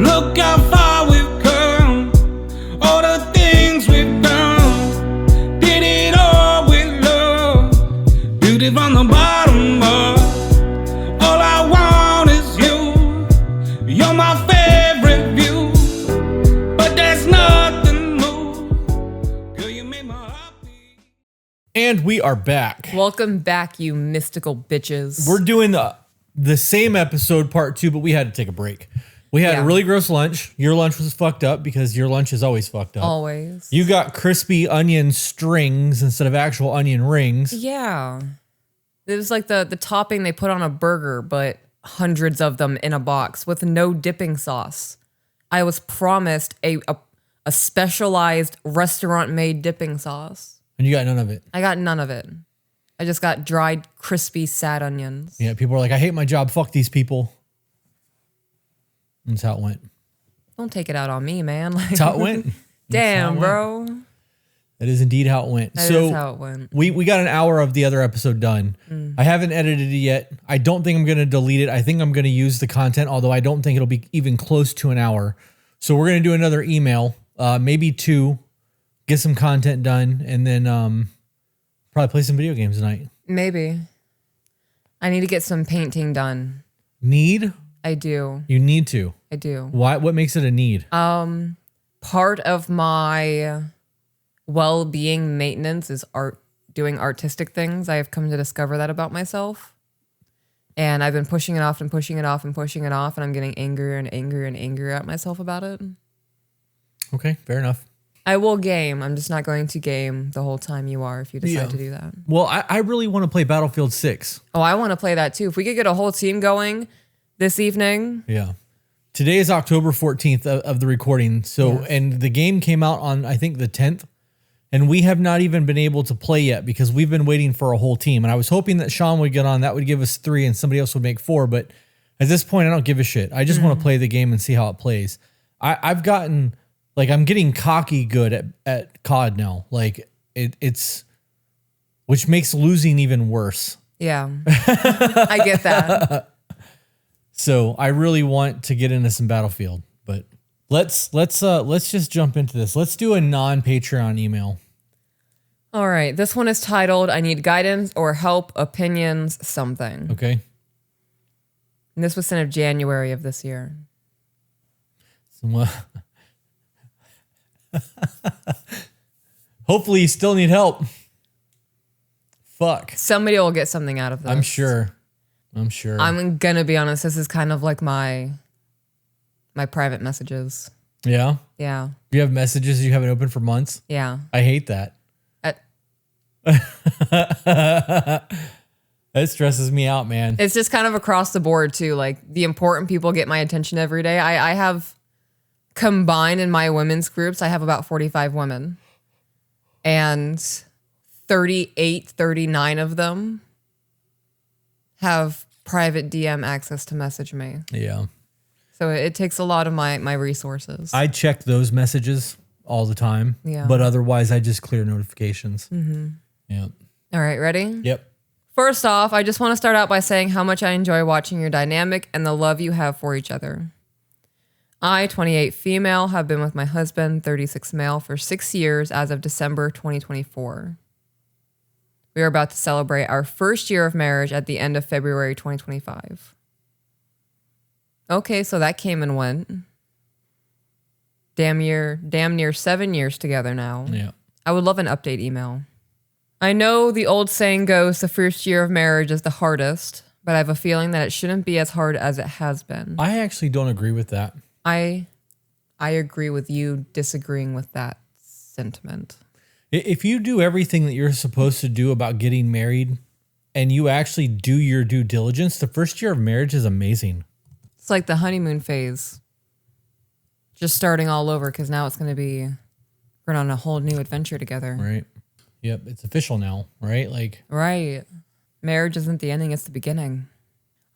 Look how far we've come, all the things we've done. Did it all with love, beauty from the bottom up. All I want is you, you're my favorite view. But there's nothing more, girl, you make my heart beat. And we are back. Welcome back, you mystical bitches. We're doing the same episode, part 2, but we had to take a break. We had a really gross lunch. Your lunch was fucked up because your lunch is always fucked up. Always. You got crispy onion strings instead of actual onion rings. Yeah. It was like the topping they put on a burger, but hundreds of them in a box with no dipping sauce. I was promised a specialized restaurant-made dipping sauce. And you got none of it. I got none of it. I just got dried, crispy, sad onions. Yeah, people are like, I hate my job. Fuck these people. That's how it went. Don't take it out on me, man. Like, That's how it went. Damn, bro. That is indeed how it went. That is how it went. We got an hour of the other episode done. I haven't edited it yet. I don't think I'm going to delete it. I think I'm going to use the content, although I don't think it'll be even close to an hour. So we're going to do another email, maybe 2, get some content done, and then probably play some video games tonight. Maybe. I need to get some painting done. Need? I do. You need to. I do. Why? What makes it a need? Part of my well-being maintenance is doing artistic things. I have come to discover that about myself. And I've been pushing it off and pushing it off and pushing it off, and I'm getting angrier and angrier and angrier at myself about it. Okay, fair enough. I will game. I'm just not going to game the whole time you are if you decide to do that. Well, I really want to play Battlefield 6. Oh, I want to play that too. If we could get a whole team going this evening. Yeah. Today is October 14th of the recording. So, and the game came out on, I think, the 10th. And we have not even been able to play yet because we've been waiting for a whole team. And I was hoping that Sean would get on. That would give us 3 and somebody else would make 4. But at this point, I don't give a shit. I just want to play the game and see how it plays. I've gotten, like, I'm getting cocky good at COD now. Like, it's, which makes losing even worse. Yeah. I get that. So I really want to get into some Battlefield, but let's just jump into this. Let's do a non-Patreon email. All right. This one is titled, I need guidance or help, opinions, something. Okay. And this was sent of January of this year. Hopefully you still need help. Fuck. Somebody will get something out of this. I'm sure. I'm going to be honest. This is kind of like my private messages. Yeah? Yeah. You have messages you haven't opened for months? Yeah. I hate that. That stresses me out, man. It's just kind of across the board too. Like the important people get my attention every day. I have combined in my women's groups, I have about 45 women. And 39 of them have private DM access to message me. Yeah. So it takes a lot of my resources. I check those messages all the time. Yeah. But otherwise, I just clear notifications. Yeah. All right, ready? Yep. First off, I just want to start out by saying how much I enjoy watching your dynamic and the love you have for each other. I, 28 female, have been with my husband, 36 male, for 6 years as of December 2024. We are about to celebrate our first year of marriage at the end of February 2025. Okay, so that came and went. Damn near 7 years together now. Yeah. I would love an update email. I know the old saying goes the first year of marriage is the hardest, but I have a feeling that it shouldn't be as hard as it has been. I actually don't agree with that. I agree with you disagreeing with that sentiment. If you do everything that you're supposed to do about getting married and you actually do your due diligence, the first year of marriage is amazing. It's like the honeymoon phase. Just starting all over because now it's going to be, we're on a whole new adventure together. Right. Yep. It's official now, right? Like, right. Marriage isn't the ending, it's the beginning.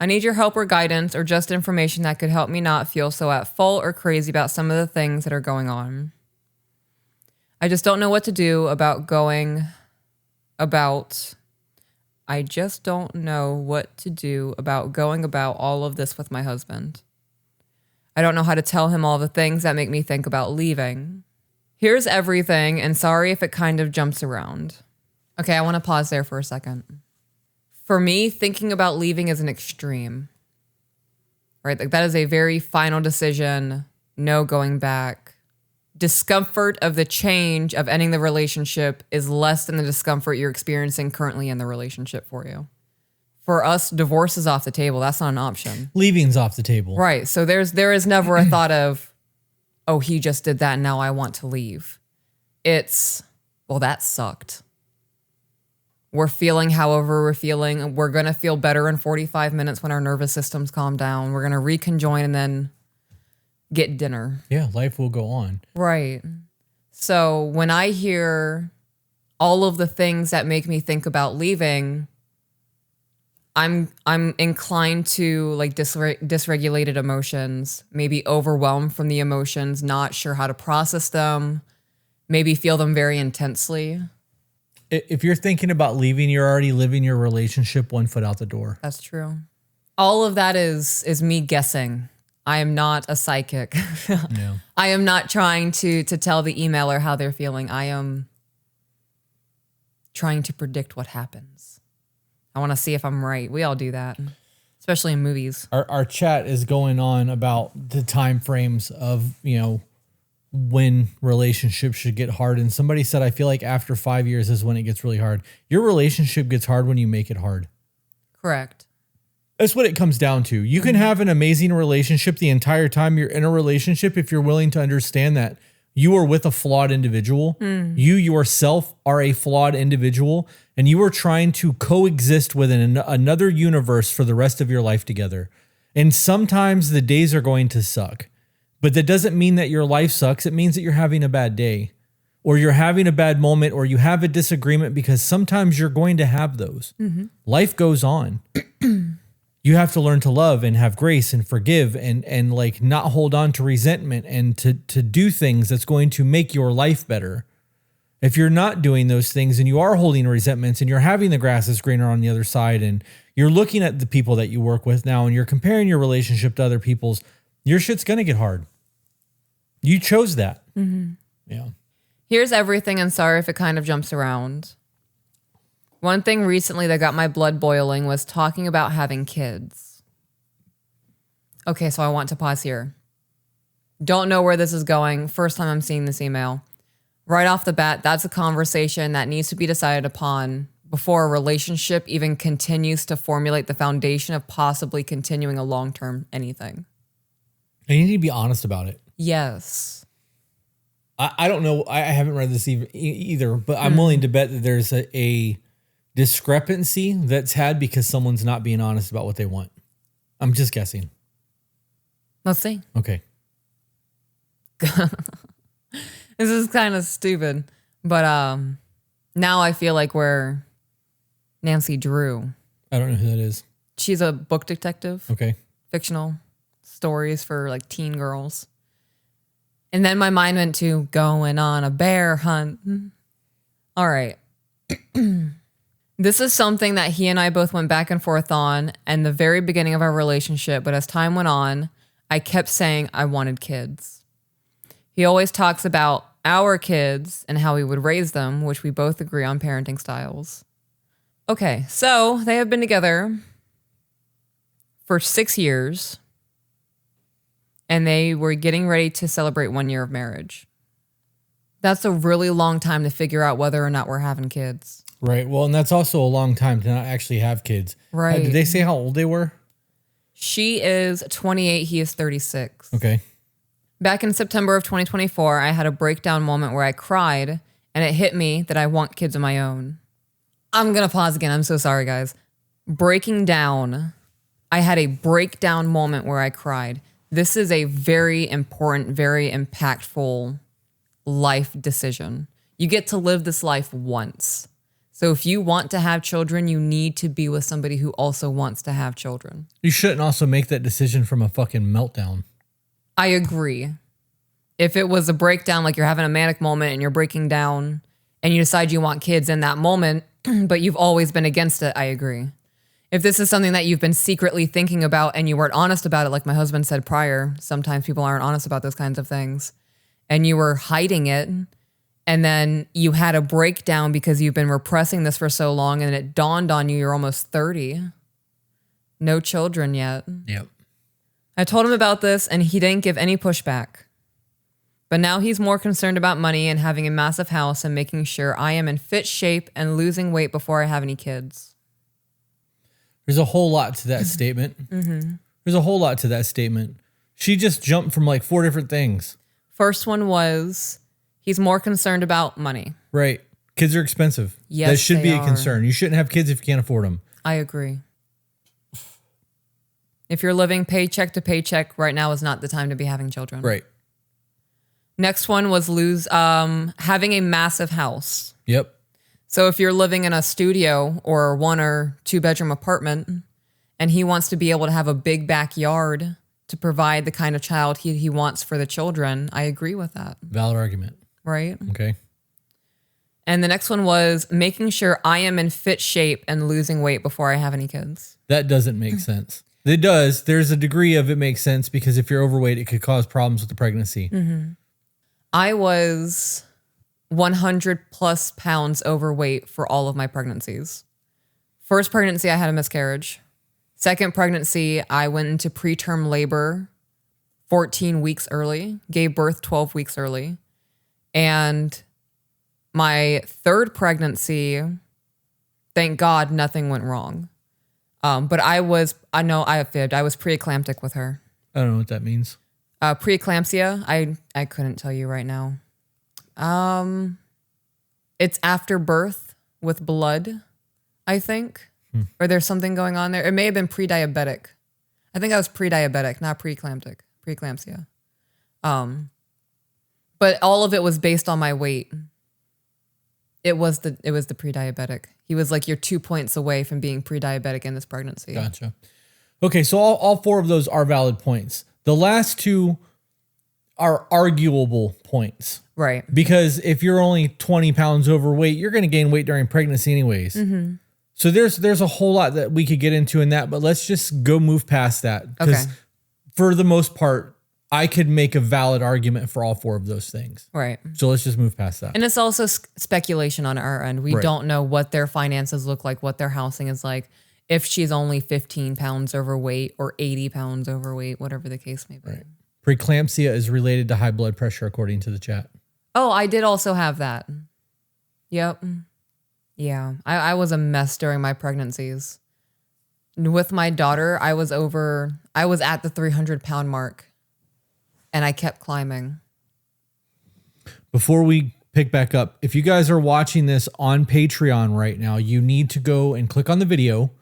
I need your help or guidance or just information that could help me not feel so at fault or crazy about some of the things that are going on. I just don't know what to do about going about all of this with my husband. I don't know how to tell him all the things that make me think about leaving. Here's everything, and sorry if it kind of jumps around. Okay, I want to pause there for a second. For me, thinking about leaving is an extreme, right? Like that is a very final decision, no going back. Discomfort of the change of ending the relationship is less than the discomfort you're experiencing currently in the relationship for you. For us, divorce is off the table. That's not an option. Leaving's off the table. Right. So there is never a thought of, oh, he just did that and now I want to leave. It's, well, that sucked. We're feeling however we're feeling. We're going to feel better in 45 minutes when our nervous systems calm down. We're going to reconjoin and then get dinner. Yeah, life will go on. Right. So when I hear all of the things that make me think about leaving, I'm inclined to like dysregulated emotions, maybe overwhelmed from the emotions, not sure how to process them, maybe feel them very intensely. If you're thinking about leaving, you're already living your relationship 1 foot out the door. That's true. All of that is me guessing. I am not a psychic. No. I am not trying to tell the emailer how they're feeling. I am trying to predict what happens. I want to see if I'm right. We all do that, especially in movies. Our chat is going on about the time frames of, when relationships should get hard. And somebody said, I feel like after 5 years is when it gets really hard. Your relationship gets hard when you make it hard. Correct. That's what it comes down to. You can have an amazing relationship the entire time you're in a relationship if you're willing to understand that you are with a flawed individual. You yourself are a flawed individual, and you are trying to coexist with another universe for the rest of your life together. And sometimes the days are going to suck, but that doesn't mean that your life sucks. It means that you're having a bad day, or you're having a bad moment, or you have a disagreement, because sometimes you're going to have those. Life goes on. You have to learn to love and have grace and forgive and like not hold on to resentment and to do things that's going to make your life better. If you're not doing those things and you are holding resentments and you're having the grass is greener on the other side and you're looking at the people that you work with now and you're comparing your relationship to other people's, your shit's going to get hard. You chose that. Yeah. Here's everything, and sorry if it kind of jumps around. One thing recently that got my blood boiling was talking about having kids. Okay, so I want to pause here. Don't know where this is going. First time I'm seeing this email. Right off the bat, that's a conversation that needs to be decided upon before a relationship even continues to formulate the foundation of possibly continuing a long-term anything. And you need to be honest about it. Yes. I don't know. I haven't read this either, but I'm willing to bet that there's a discrepancy that's had because someone's not being honest about what they want. I'm just guessing. Let's see. Okay. This is kind of stupid, but now I feel like we're Nancy Drew. I don't know who that is. She's a book detective. Okay. Fictional stories for like teen girls. And then my mind went to going on a bear hunt. All right. This is something that he and I both went back and forth on in the very beginning of our relationship. But as time went on, I kept saying I wanted kids. He always talks about our kids and how we would raise them, which we both agree on parenting styles. Okay, so they have been together for 6 years, and they were getting ready to celebrate 1 year of marriage. That's a really long time to figure out whether or not we're having kids. Right. Well, and that's also a long time to not actually have kids. Right. Did they say how old they were? She is 28. He is 36. Okay. Back in September of 2024, I had a breakdown moment where I cried, and it hit me that I want kids of my own. I'm going to pause again. I'm so sorry, guys. Breaking down. I had a breakdown moment where I cried. This is a very important, very impactful life decision. You get to live this life once. So if you want to have children, you need to be with somebody who also wants to have children. You shouldn't also make that decision from a fucking meltdown. I agree. If it was a breakdown, like you're having a manic moment and you're breaking down and you decide you want kids in that moment, but you've always been against it, I agree. If this is something that you've been secretly thinking about and you weren't honest about it, like my husband said prior, sometimes people aren't honest about those kinds of things, and you were hiding it, and then you had a breakdown because you've been repressing this for so long, and it dawned on you you're almost 30. No children yet. Yep. I told him about this, and he didn't give any pushback. But now he's more concerned about money and having a massive house and making sure I am in fit shape and losing weight before I have any kids. There's a whole lot to that statement. Mm-hmm. There's a whole lot to that statement. She just jumped from like 4 different things. First one was he's more concerned about money. Right. Kids are expensive. Yes, that should they be a are. concern. You shouldn't have kids if you can't afford them. I agree. If you're living paycheck to paycheck, right now is not the time to be having children. Right. Next one was having a massive house. Yep. So if you're living in a studio or a 1 or 2 bedroom apartment and he wants to be able to have a big backyard to provide the kind of child he wants for the children, I agree with that. Valid argument. Right? Okay. And the next one was making sure I am in fit shape and losing weight before I have any kids. That doesn't make sense. It does. There's a degree of it makes sense because if you're overweight, it could cause problems with the pregnancy. Mm-hmm. I was 100 plus pounds overweight for all of my pregnancies. First pregnancy, I had a miscarriage. Second pregnancy, I went into preterm labor 14 weeks early, gave birth 12 weeks early. And my third pregnancy, thank God nothing went wrong. But I was preeclamptic with her. I don't know what that means. Preeclampsia, I couldn't tell you right now. It's after birth with blood, I think. Or there's something going on there. It may have been pre-diabetic. I think I was pre-diabetic, not preeclamptic. Preeclampsia. But all of it was based on my weight. It was the pre-diabetic. He was like, you're 2 points away from being pre-diabetic in this pregnancy. Gotcha. Okay, so all 4 of those are valid points. The last 2 are arguable points. Right. Because if you're only 20 pounds overweight, you're going to gain weight during pregnancy anyways. Mm-hmm. So there's a whole lot that we could get into in that, but let's just move past that. Because for the most part, I could make a valid argument for all 4 of those things. Right. So let's just move past that. And it's also speculation on our end. We don't know what their finances look like, what their housing is like, if she's only 15 pounds overweight or 80 pounds overweight, whatever the case may be. Right. Preeclampsia is related to high blood pressure, according to the chat. Oh, I did also have that. Yep. Yeah. I was a mess during my pregnancies. With my daughter, I was at the 300-pound mark, and I kept climbing. Before we pick back up, if you guys are watching this on Patreon right now, you need to go and click on the video.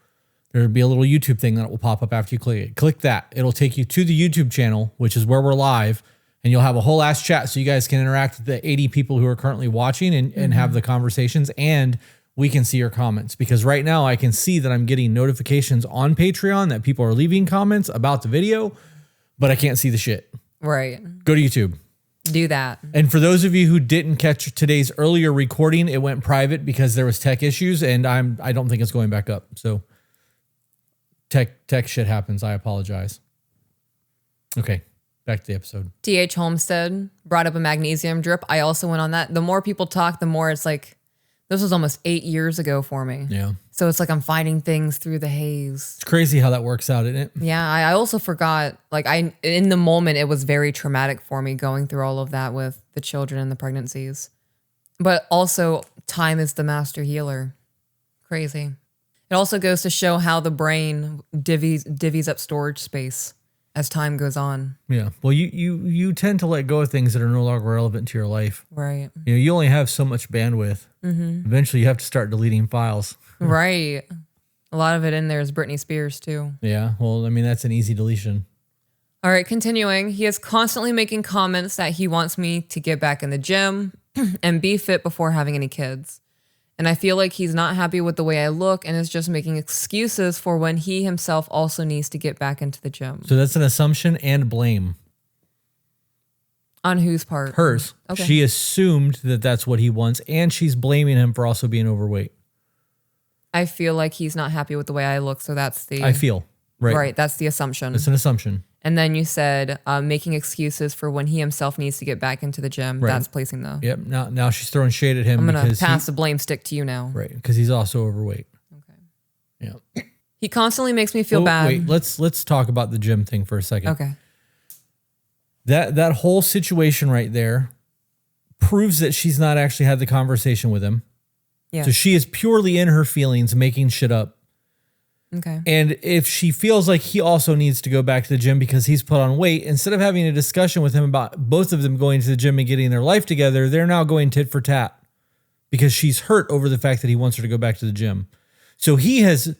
There'll be a little YouTube thing that will pop up after you click it. Click that. It'll take you to the YouTube channel, which is where we're live, and you'll have a whole ass chat so you guys can interact with the 80 people who are currently watching and have the conversations, and we can see your comments. Because right now I can see that I'm getting notifications on Patreon that people are leaving comments about the video, but I can't see the shit. Right. Go to YouTube. Do that. And for those of you who didn't catch today's earlier recording, it went private because there was tech issues, and I don't think it's going back up. So tech shit happens. I apologize. Okay, back to the episode. TH Homestead brought up a magnesium drip. I also went on that. The more people talk, the more it's like, this was almost 8 years ago for me. Yeah. So it's like I'm finding things through the haze. It's crazy how that works out, isn't it? Yeah, I also forgot, like in the moment, it was very traumatic for me going through all of that with the children and the pregnancies. But also, time is the master healer. Crazy. It also goes to show how the brain divvies up storage space as time goes on. Yeah. Well, you tend to let go of things that are no longer relevant to your life. Right. You know, you only have so much bandwidth. Mm-hmm. Eventually, you have to start deleting files. Right. A lot of it in there is Britney Spears, too. Yeah. Well, I mean, that's an easy deletion. All right, continuing. He is constantly making comments that he wants me to get back in the gym and be fit before having any kids. And I feel like he's not happy with the way I look and is just making excuses for when he himself also needs to get back into the gym. So that's an assumption and blame. On whose part? Hers. Okay. She assumed that that's what he wants, and she's blaming him for also being overweight. I feel like he's not happy with the way I look. So that's the... I feel. Right. Right. That's the assumption. It's an assumption. And then you said making excuses for when he himself needs to get back into the gym. Right. That's placing the... Yep. Now she's throwing shade at him. I'm going to pass the blame stick to you now. Right. Because he's also overweight. Okay. Yeah. He constantly makes me feel bad. Wait, let's talk about the gym thing for a second. Okay. That whole situation right there proves that she's not actually had the conversation with him. Yeah. So she is purely in her feelings, making shit up. Okay. And if she feels like he also needs to go back to the gym because he's put on weight, instead of having a discussion with him about both of them going to the gym and getting their life together, they're now going tit for tat because she's hurt over the fact that he wants her to go back to the gym. So he has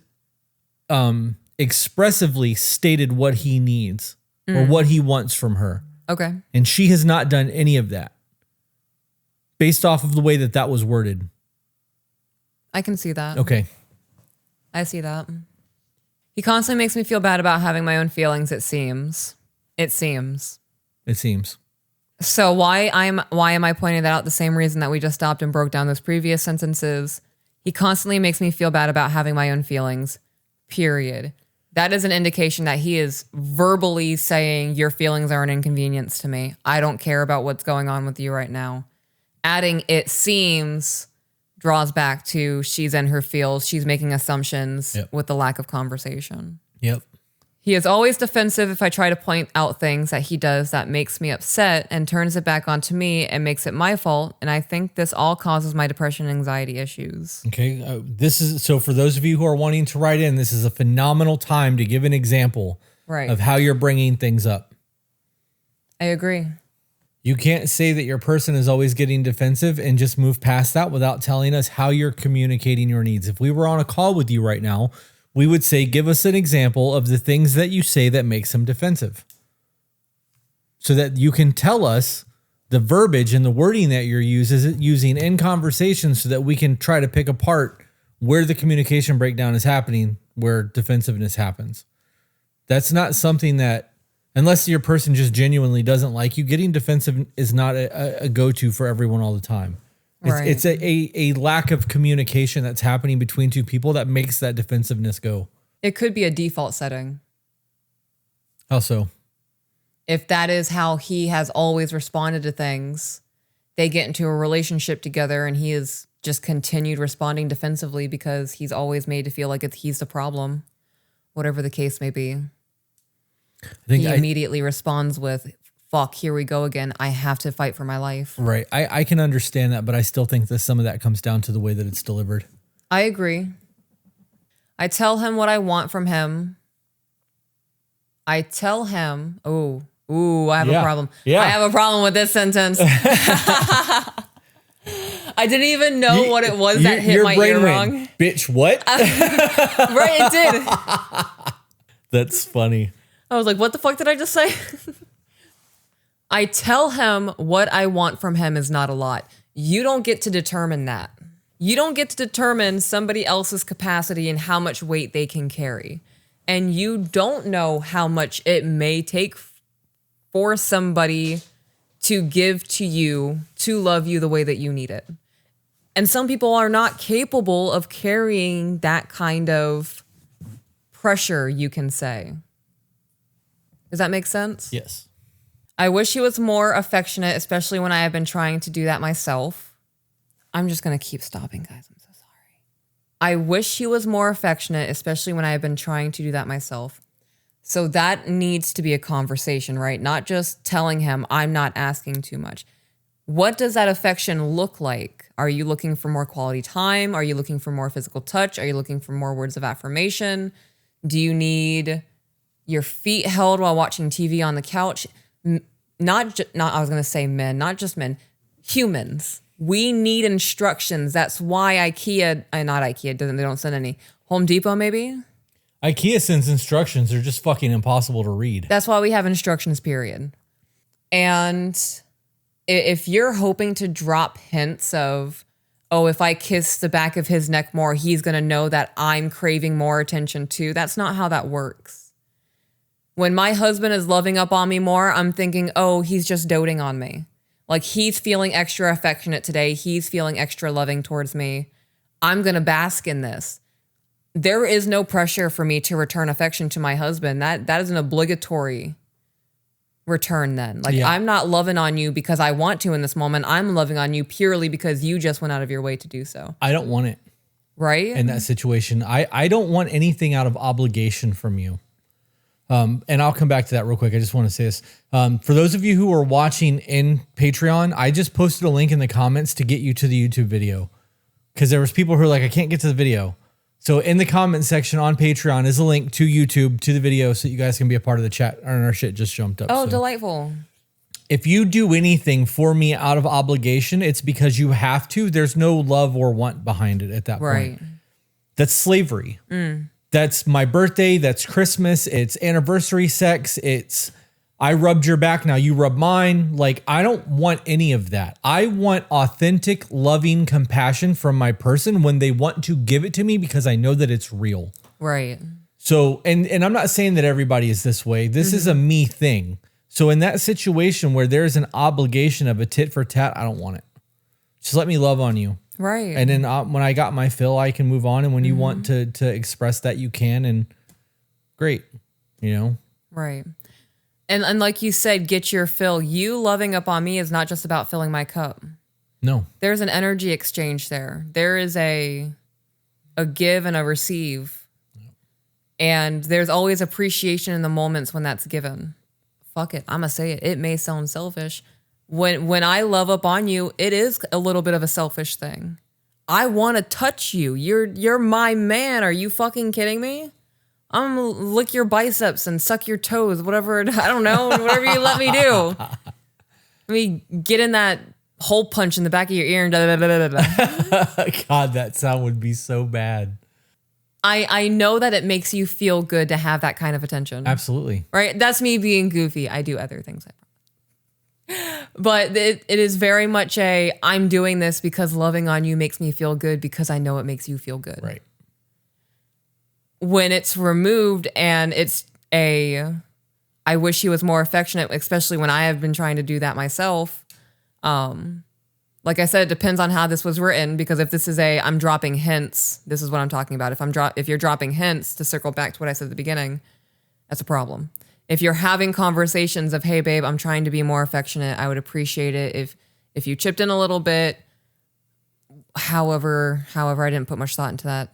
expressively stated what he needs or what he wants from her. Okay. And she has not done any of that based off of the way that was worded. I can see that. Okay. I see that. He constantly makes me feel bad about having my own feelings, it seems. It seems. So why am I pointing that out? The same reason that we just stopped and broke down those previous sentences. He constantly makes me feel bad about having my own feelings, period. That is an indication that he is verbally saying your feelings are an inconvenience to me. I don't care about what's going on with you right now. Adding it seems draws back to she's in her feels. She's making assumptions with the lack of conversation. Yep. He is always defensive if I try to point out things that he does that makes me upset and turns it back onto me and makes it my fault. And I think this all causes my depression and anxiety issues. Okay. So for those of you who are wanting to write in, this is a phenomenal time to give an example of how you're bringing things up. I agree. You can't say that your person is always getting defensive and just move past that without telling us how you're communicating your needs. If we were on a call with you right now, we would say, give us an example of the things that you say that makes them defensive. So that you can tell us the verbiage and the wording that you're using in conversation so that we can try to pick apart where the communication breakdown is happening, where defensiveness happens. That's not something that, unless your person just genuinely doesn't like you, getting defensive is not a go-to for everyone all the time. It's a lack of communication that's happening between two people that makes that defensiveness go. It could be a default setting. How so? If that is how he has always responded to things, they get into a relationship together and he is just continued responding defensively because he's always made to feel like he's the problem, whatever the case may be. He immediately responds with, fuck, here we go again. I have to fight for my life. Right. I can understand that, but I still think that some of that comes down to the way that it's delivered. I agree. I tell him what I want from him. I tell him, I have a problem. Yeah. I have a problem with this sentence. I didn't even know what it was that hit my ear wrong. Bitch, what? Right, it did. That's funny. I was like, what the fuck did I just say? I tell him what I want from him is not a lot. You don't get to determine that. You don't get to determine somebody else's capacity and how much weight they can carry. And you don't know how much it may take for somebody to give to you, to love you the way that you need it. And some people are not capable of carrying that kind of pressure, you can say. Does that make sense? Yes. I wish he was more affectionate, especially when I have been trying to do that myself. I'm just going to keep stopping, guys. I'm so sorry. I wish he was more affectionate, especially when I have been trying to do that myself. So that needs to be a conversation, right? Not just telling him I'm not asking too much. What does that affection look like? Are you looking for more quality time? Are you looking for more physical touch? Are you looking for more words of affirmation? Do you need your feet held while watching TV on the couch? I was going to say men, not just men, humans. We need instructions. That's why they don't send any. Home Depot, maybe? IKEA sends instructions. They're just fucking impossible to read. That's why we have instructions, period. And if you're hoping to drop hints of, if I kiss the back of his neck more, he's going to know that I'm craving more attention too. That's not how that works. When my husband is loving up on me more, I'm thinking, he's just doting on me. Like he's feeling extra affectionate today. He's feeling extra loving towards me. I'm going to bask in this. there is no pressure for me to return affection to my husband. That is an obligatory return then. Like, I'm not loving on you because I want to in this moment. I'm loving on you purely because you just went out of your way to do so. I don't want it. Right? In that situation. I don't want anything out of obligation from you. And I'll come back to that real quick. I just want to say this. For those of you who are watching in Patreon, I just posted a link in the comments to get you to the YouTube video. Because there was people who were like, I can't get to the video. So in the comment section on Patreon is a link to YouTube, to the video, so you guys can be a part of the chat. And our shit just jumped up. Oh, so delightful. if you do anything for me out of obligation, it's because you have to. There's no love or want behind it at that point. That's slavery. That's my birthday. That's Christmas. It's anniversary sex. It's I rubbed your back. Now you rub mine. Like, I don't want any of that. I want authentic, loving compassion from my person when they want to give it to me because I know that it's real. Right. So, and I'm not saying that everybody is this way. This is a me thing. So in that situation where there's an obligation of a tit for tat, I don't want it. Just let me love on you. Right. And then when I got my fill, I can move on. And when you want to express that, you can. And great, you know? Right. And like you said, get your fill. You loving up on me is not just about filling my cup. No. There's an energy exchange there. There is a give and a receive. And there's always appreciation in the moments when that's given. Fuck it. I'm going to say it. It may sound selfish. When I love up on you, it is a little bit of a selfish thing. I want to touch you. You're my man. Are you fucking kidding me? I'm gonna lick your biceps and suck your toes, whatever. I don't know, whatever you let me do. Let me get in that hole punch in the back of your ear and blah, blah, blah, blah, blah. God, that sound would be so bad. I know that it makes you feel good to have that kind of attention. Absolutely. Right? That's me being goofy. I do other things. But it is very much I'm doing this because loving on you makes me feel good because I know it makes you feel good. Right. When it's removed and it's I wish he was more affectionate, especially when I have been trying to do that myself. Like I said, it depends on how this was written, because if this is I'm dropping hints, this is what I'm talking about. If you're dropping hints, to circle back to what I said at the beginning, that's a problem. If you're having conversations of, hey babe, I'm trying to be more affectionate, I would appreciate it if you chipped in a little bit. However, I didn't put much thought into that.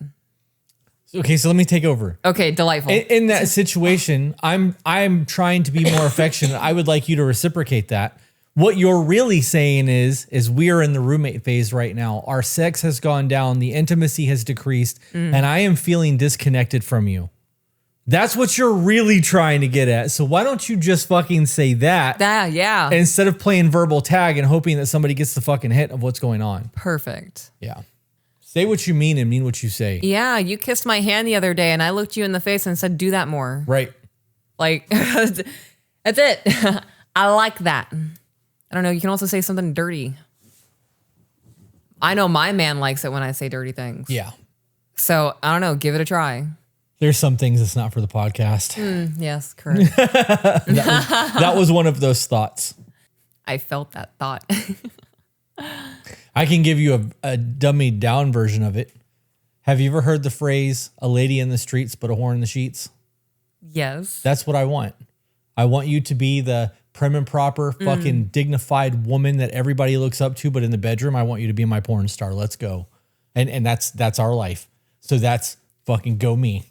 Okay, so let me take over. Okay, delightful. In that situation, I'm trying to be more affectionate. I would like you to reciprocate that. What you're really saying is we are in the roommate phase right now. Our sex has gone down, the intimacy has decreased, and I am feeling disconnected from you. That's what you're really trying to get at. So why don't you just fucking say that? Yeah. Instead of playing verbal tag and hoping that somebody gets the fucking hit of what's going on. Perfect. Yeah. Say what you mean and mean what you say. Yeah, you kissed my hand the other day and I looked you in the face and said, do that more. Right. Like, that's it. I like that. I don't know. You can also say something dirty. I know my man likes it when I say dirty things. Yeah. So, I don't know. Give it a try. There's some things that's not for the podcast. Yes, correct. That was one of those thoughts. I felt that thought. I can give you a dummied down version of it. Have you ever heard the phrase, a lady in the streets, but a whore in the sheets? Yes. That's what I want. I want you to be the prim and proper, fucking dignified woman that everybody looks up to, but in the bedroom, I want you to be my porn star. Let's go. And that's our life. So that's fucking go me.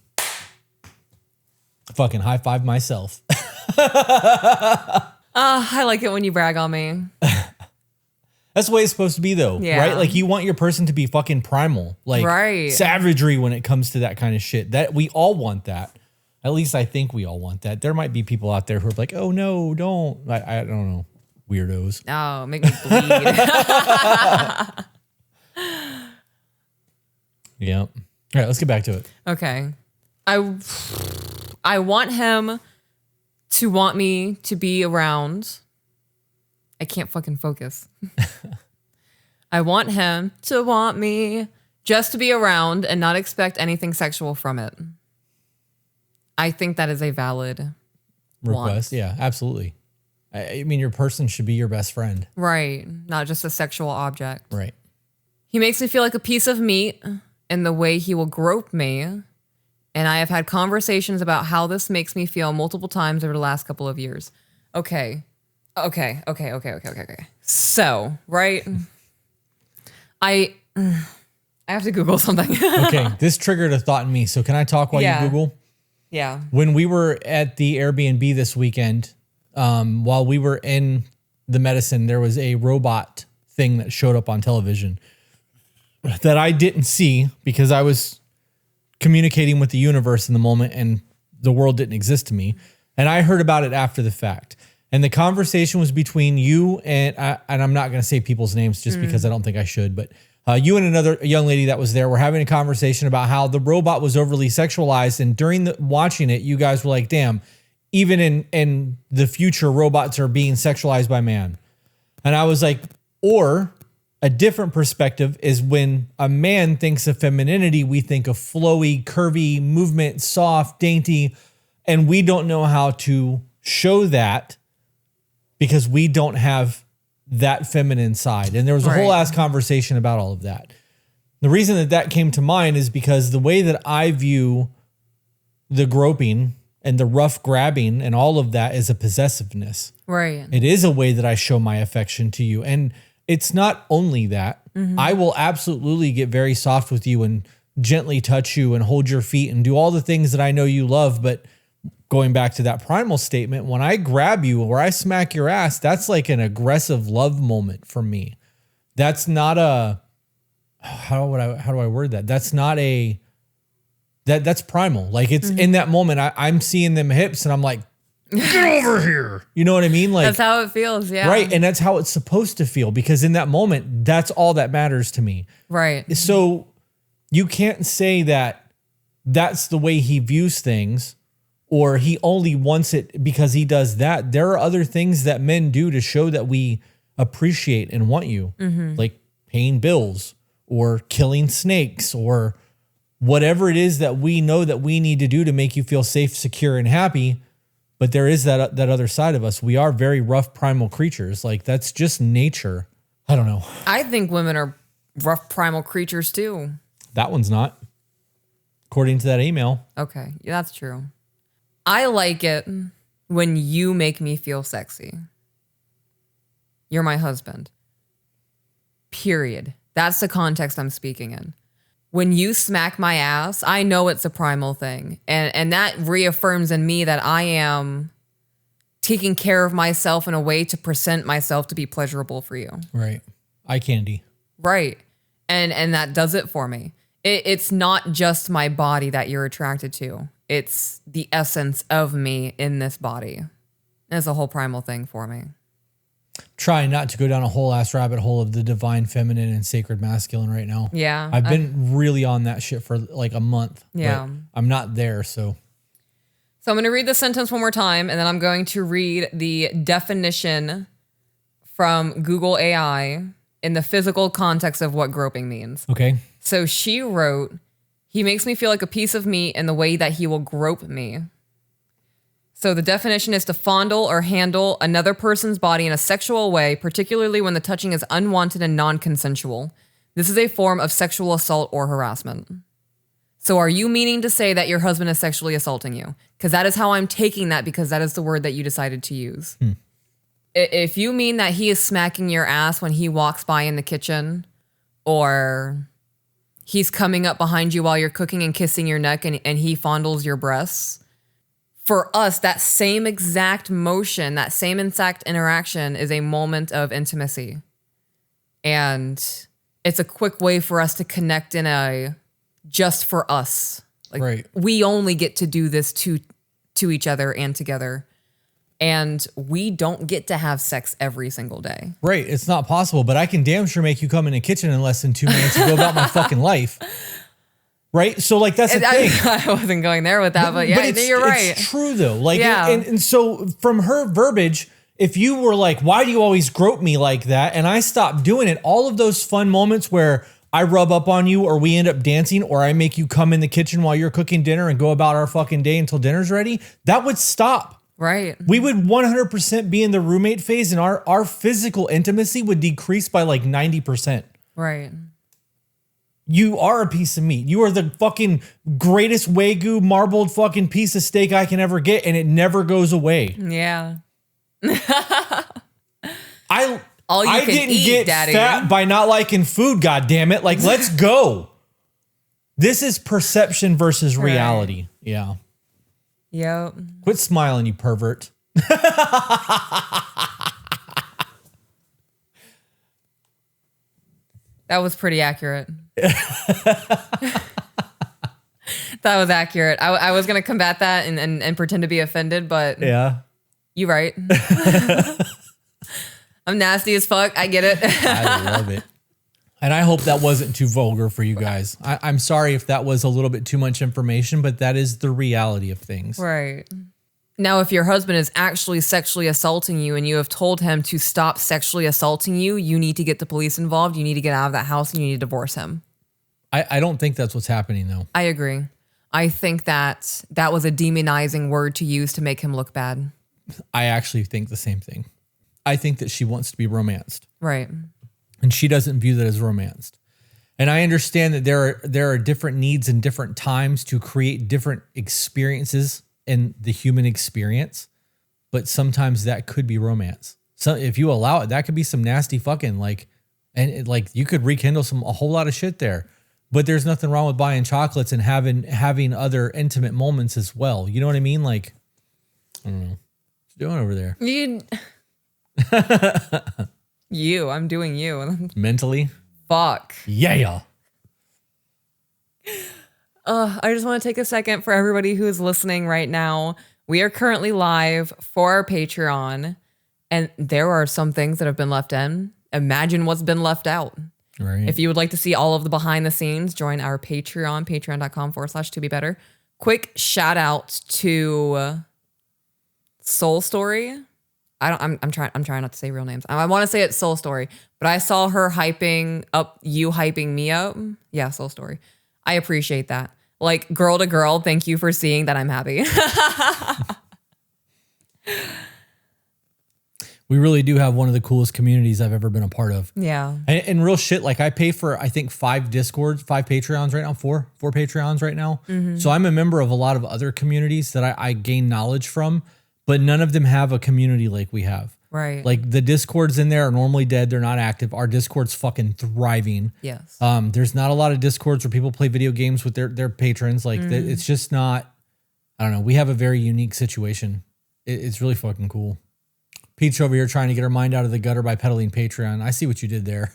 Fucking high five myself. I like it when you brag on me. That's the way it's supposed to be, though, right? Like, you want your person to be fucking primal, like savagery when it comes to that kind of shit. That we all want that. At least I think we all want that. There might be people out there who are like, "Oh no, don't!" I don't know, weirdos. Oh, make me bleed. Yeah. All right, let's get back to it. Okay, I want him to want me to be around. I can't fucking focus. I want him to want me just to be around and not expect anything sexual from it. I think that is a valid request. Want. Yeah, absolutely. I mean, your person should be your best friend. Right. Not just a sexual object. Right. He makes me feel like a piece of meat in the way he will grope me and I have had conversations about how this makes me feel multiple times over the last couple of years. Okay. So, right? I have to Google something. Okay, this triggered a thought in me. So can I talk while you Google? Yeah. When we were at the Airbnb this weekend, while we were in the medicine, there was a robot thing that showed up on television that I didn't see because I was communicating with the universe in the moment and the world didn't exist to me. And I heard about it after the fact. And the conversation was between you and I'm not going to say people's names just because I don't think I should, but you and another young lady that was there were having a conversation about how the robot was overly sexualized. And during watching it, you guys were like, damn, even in the future, robots are being sexualized by man. And I was like, or a different perspective is when a man thinks of femininity, we think of flowy, curvy movement, soft, dainty, and we don't know how to show that because we don't have that feminine side. And there was a whole ass conversation about all of that. The reason that came to mind is because the way that I view the groping and the rough grabbing and all of that is a possessiveness. Right. It is a way that I show my affection to you. And it's not only that. I will absolutely get very soft with you and gently touch you and hold your feet and do all the things that I know you love. But going back to that primal statement, when I grab you or I smack your ass, that's like an aggressive love moment for me. That's not a, how do I word that? That's not a, that's primal. Like it's in that moment, I'm seeing them hips and I'm like, get over here. You know what I mean? Like that's how it feels. Yeah. Right. And that's how it's supposed to feel because in that moment, that's all that matters to me. Right. So you can't say that that's the way he views things or he only wants it because he does that. There are other things that men do to show that we appreciate and want you, like paying bills or killing snakes or whatever it is that we know that we need to do to make you feel safe, secure, and happy. But there is that other side of us. We are very rough primal creatures. Like that's just nature. I don't know. I think women are rough primal creatures too. That one's not, according to that email. Okay. Yeah, that's true. I like it when you make me feel sexy. You're my husband. Period. That's the context I'm speaking in. When you smack my ass, I know it's a primal thing. And that reaffirms in me that I am taking care of myself in a way to present myself to be pleasurable for you. Right. Eye candy. Right. And that does it for me. It's not just my body that you're attracted to. It's the essence of me in this body. It's a whole primal thing for me. Trying not to go down a whole ass rabbit hole of the divine feminine and sacred masculine right now. Yeah. I've been really on that shit for like a month. Yeah. I'm not there. So I'm going to read the sentence one more time, and then I'm going to read the definition from Google AI in the physical context of what groping means. okay. So she wrote, he makes me feel like a piece of meat in the way that he will grope me. So the definition is to fondle or handle another person's body in a sexual way, particularly when the touching is unwanted and non-consensual. This is a form of sexual assault or harassment. So are you meaning to say that your husband is sexually assaulting you? Because that is how I'm taking that, because that is the word that you decided to use. If you mean that he is smacking your ass when he walks by in the kitchen, or he's coming up behind you while you're cooking and kissing your neck and he fondles your breasts, for us, that same exact motion, that same exact interaction is a moment of intimacy. And it's a quick way for us to connect in a just for us. Like, right. We only get to do this to each other and together. And we don't get to have sex every single day. Right. It's not possible, but I can damn sure make you come in the kitchen in less than 2 minutes and go about my fucking life. Right. So like, that's the thing. I wasn't going there with that, but yeah, you're right. It's true though. Like, Yeah. and so from her verbiage, if you were like, why do you always grope me like that? And I stopped doing it, all of those fun moments where I rub up on you or we end up dancing or I make you come in the kitchen while you're cooking dinner and go about our fucking day until dinner's ready, that would stop. Right. We would 100% be in the roommate phase and our physical intimacy would decrease by like 90%. Right. You are a piece of meat. You are the fucking greatest Wagyu marbled fucking piece of steak I can ever get, and it never goes away. Yeah. I All you can didn't eat, get Daddy. fat by not liking food, God damn it. Like, let's go. This is perception versus reality. Yeah. Yep. Quit smiling, you pervert. That was pretty accurate. That was accurate. I was going to combat that and pretend to be offended, but Yeah. you right. I'm nasty as fuck. I get it. I love it. And I hope that wasn't too vulgar for you guys. I'm sorry if that was a little bit too much information, but that is the reality of things. Right. Now, if your husband is actually sexually assaulting you and you have told him to stop sexually assaulting you, you need to get the police involved. You need to get out of that house and you need to divorce him. I don't think that's what's happening, though. I agree. I think that was a demonizing word to use to make him look bad. I actually think the same thing. I think that she wants to be romanced. Right. And she doesn't view that as romanced. And I understand that there are different needs and different times to create different experiences in the human experience, but sometimes that could be romance. So if you allow it, that could be some nasty fucking you could rekindle a whole lot of shit there. But there's nothing wrong with buying chocolates and having other intimate moments as well. You know what I mean? Like, I don't know. What you doing over there? I'm doing you. Mentally? Fuck. Yeah. I just want to take a second for everybody who is listening right now. We are currently live for our Patreon, and there are some things that have been left in. Imagine what's been left out. Right. If you would like to see all of the behind the scenes, join our Patreon, patreon.com/tobebetter. Quick shout out to Soul Story. I'm trying not to say real names. I want to say it's Soul Story, but I saw her hyping me up. Yeah, Soul Story. I appreciate that. Like, girl to girl, thank you for seeing that I'm happy. We really do have one of the coolest communities I've ever been a part of. Yeah. And real shit, like I pay for, I think 5 Patreons right now, 4 Patreons right now. Mm-hmm. So I'm a member of a lot of other communities that I gain knowledge from, but none of them have a community like we have. Right. Like the Discords in there are normally dead. They're not active. Our Discord's fucking thriving. Yes. There's not a lot of Discords where people play video games with their patrons. Like it's just not, I don't know. We have a very unique situation. It's really fucking cool. Peach over here trying to get her mind out of the gutter by peddling Patreon. I see what you did there.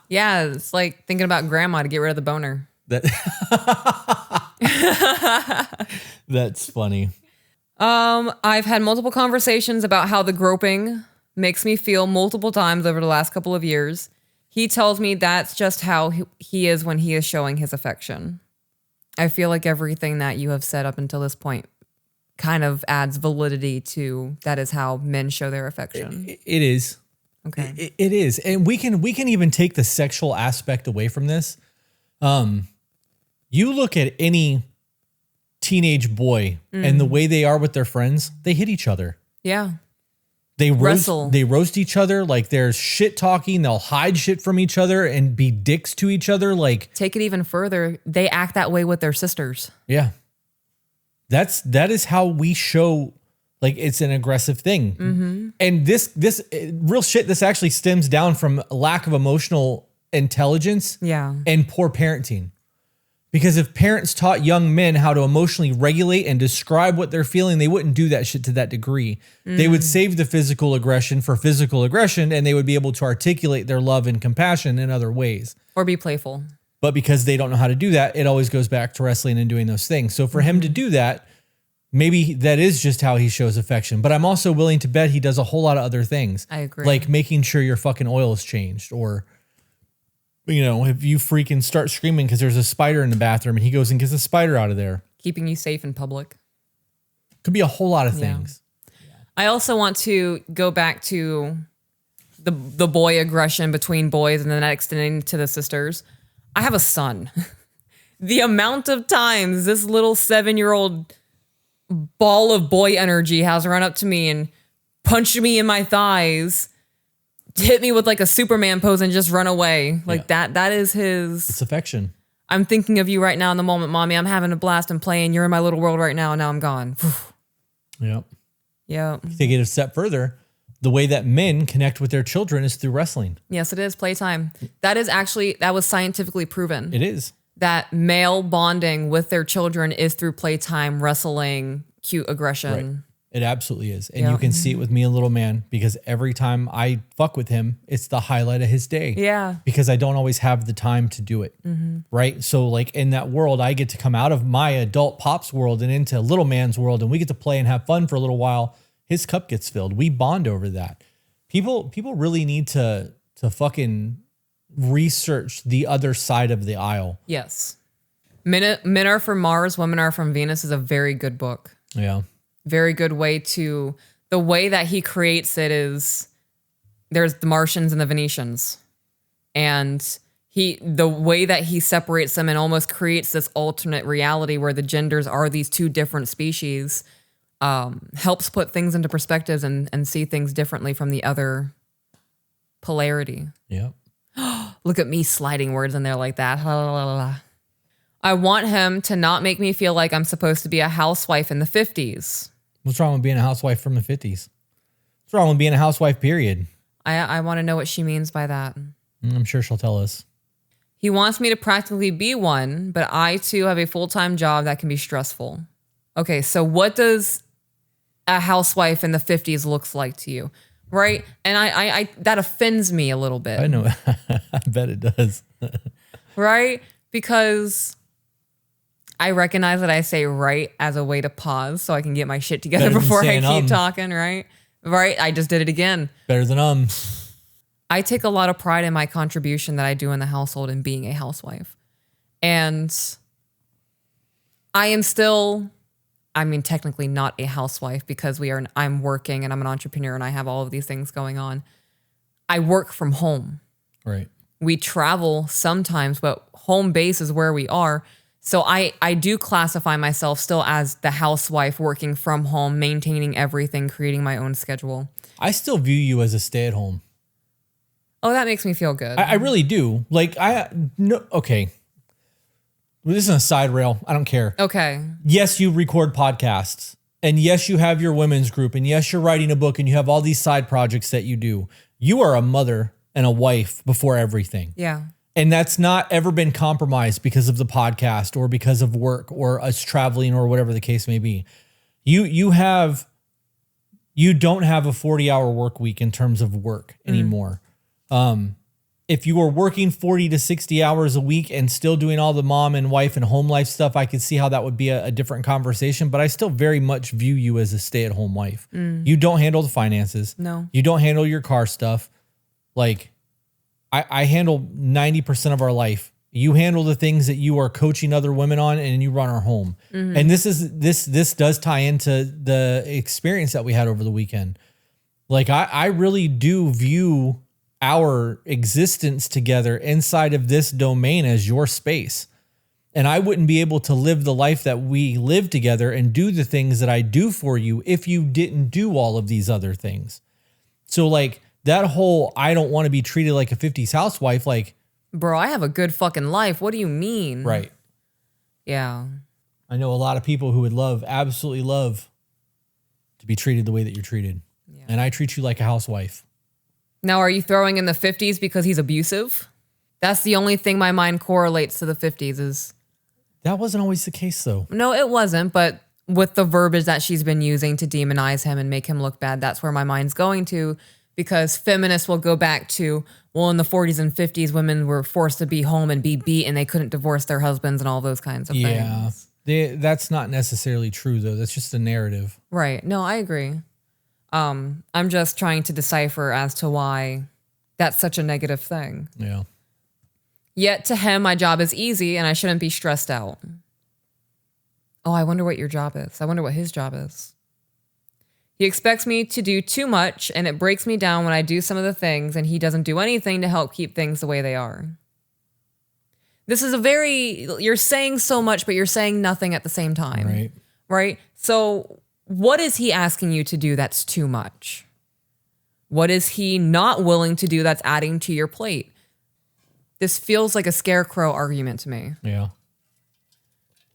Yeah, it's like thinking about grandma to get rid of the boner. That's funny. I've had multiple conversations about how the groping makes me feel multiple times over the last couple of years. He tells me that's just how he is when he is showing his affection. I feel like everything that you have said up until this point kind of adds validity to that is how men show their affection. It is. Okay. It is. And we can even take the sexual aspect away from this. You look at any teenage boy and the way they are with their friends, they hit each other. Yeah. They Wrestle. They roast each other. Like there's shit talking. They'll hide shit from each other and be dicks to each other. Like take it even further. They act that way with their sisters. Yeah. That is how we show like it's an aggressive thing. Mm-hmm. And this real shit, this actually stems down from lack of emotional intelligence and poor parenting. Because if parents taught young men how to emotionally regulate and describe what they're feeling, they wouldn't do that shit to that degree. They would save the physical aggression for physical aggression, and they would be able to articulate their love and compassion in other ways. Or be playful. But because they don't know how to do that, it always goes back to wrestling and doing those things. So for him to do that, maybe that is just how he shows affection. But I'm also willing to bet he does a whole lot of other things. I agree. Like making sure your fucking oil is changed, or, you know, if you freaking start screaming because there's a spider in the bathroom and he goes and gets the spider out of there. Keeping you safe in public. Could be a whole lot of things. I also want to go back to the boy aggression between boys and then that extending to the sisters. I have a son. The amount of times this little 7-year-old ball of boy energy has run up to me and punched me in my thighs, hit me with like a Superman pose and just run away. Like that is his... It's affection. I'm thinking of you right now in the moment, mommy. I'm having a blast and playing. You're in my little world right now. And now I'm gone. Yep. Yeah. Take it a step further. The way that men connect with their children is through wrestling. Yes, it is playtime. That was scientifically proven. It is. That male bonding with their children is through playtime, wrestling, cute aggression. Right. It absolutely is. And you can see it with me and little man, because every time I fuck with him, it's the highlight of his day. Yeah. Because I don't always have the time to do it. Right. So like in that world, I get to come out of my adult pops world and into little man's world, and we get to play and have fun for a little while. His cup gets filled. We bond over that. People really need to fucking research the other side of the aisle. Yes. Men Are from Mars, Women Are from Venus is a very good book. Yeah. Very good way to, the way that he creates it is there's the Martians and the Venetians. And the way that he separates them and almost creates this alternate reality where the genders are these two different species, helps put things into perspectives and see things differently from the other polarity. Yep. Look at me sliding words in there like that. I want him to not make me feel like I'm supposed to be a housewife in the 50s. What's wrong with being a housewife from the 50s? What's wrong with being a housewife, period? I want to know what she means by that. I'm sure she'll tell us. He wants me to practically be one, but I too have a full-time job that can be stressful. Okay, so what does a housewife in the 50s looks like to you? Right? And I that offends me a little bit. I know. I bet it does. Right? Because I recognize that I say right as a way to pause so I can get my shit together Better than before I saying, keep talking, right? Right? I just did it again. Better than I take a lot of pride in my contribution that I do in the household and being a housewife. And I am still, technically not a housewife because I'm working and I'm an entrepreneur and I have all of these things going on. I work from home. Right. We travel sometimes, but home base is where we are. So I do classify myself still as the housewife working from home, maintaining everything, creating my own schedule. I still view you as a stay-at-home. Oh, that makes me feel good. I really do. Like, okay. This is a side rail. I don't care. Okay. Yes, you record podcasts. And yes, you have your women's group. And yes, you're writing a book and you have all these side projects that you do. You are a mother and a wife before everything. Yeah. And that's not ever been compromised because of the podcast or because of work or us traveling or whatever the case may be. You don't have a 40-hour work week in terms of work anymore. If you were working 40 to 60 hours a week and still doing all the mom and wife and home life stuff, I could see how that would be a different conversation, but I still very much view you as a stay-at-home wife. You don't handle the finances. No. You don't handle your car stuff. Like, I handle 90% of our life. You handle the things that you are coaching other women on, and you run our home. And this does tie into the experience that we had over the weekend. Like, I really do view our existence together inside of this domain as your space. And I wouldn't be able to live the life that we live together and do the things that I do for you if you didn't do all of these other things. So like that whole, I don't want to be treated like a 50s housewife, like, bro, I have a good fucking life. What do you mean? Right. Yeah. I know a lot of people who would absolutely love to be treated the way that you're treated. Yeah. And I treat you like a housewife. Now, are you throwing in the 50s because he's abusive? That's the only thing my mind correlates to the 50s is. That wasn't always the case though. No, it wasn't. But with the verbiage that she's been using to demonize him and make him look bad, that's where my mind's going to, because feminists will go back to, well, in the 40s and 50s, women were forced to be home and be beat and they couldn't divorce their husbands and all those kinds of things. That's not necessarily true though. That's just a narrative. Right. No, I agree. I'm just trying to decipher as to why that's such a negative thing. Yeah. Yet to him, my job is easy and I shouldn't be stressed out. Oh, I wonder what your job is. I wonder what his job is. He expects me to do too much and it breaks me down when I do some of the things and he doesn't do anything to help keep things the way they are. This is you're saying so much, but you're saying nothing at the same time. Right. Right? So what is he asking you to do that's too much? What is he not willing to do that's adding to your plate? This feels like a scarecrow argument to me. Yeah.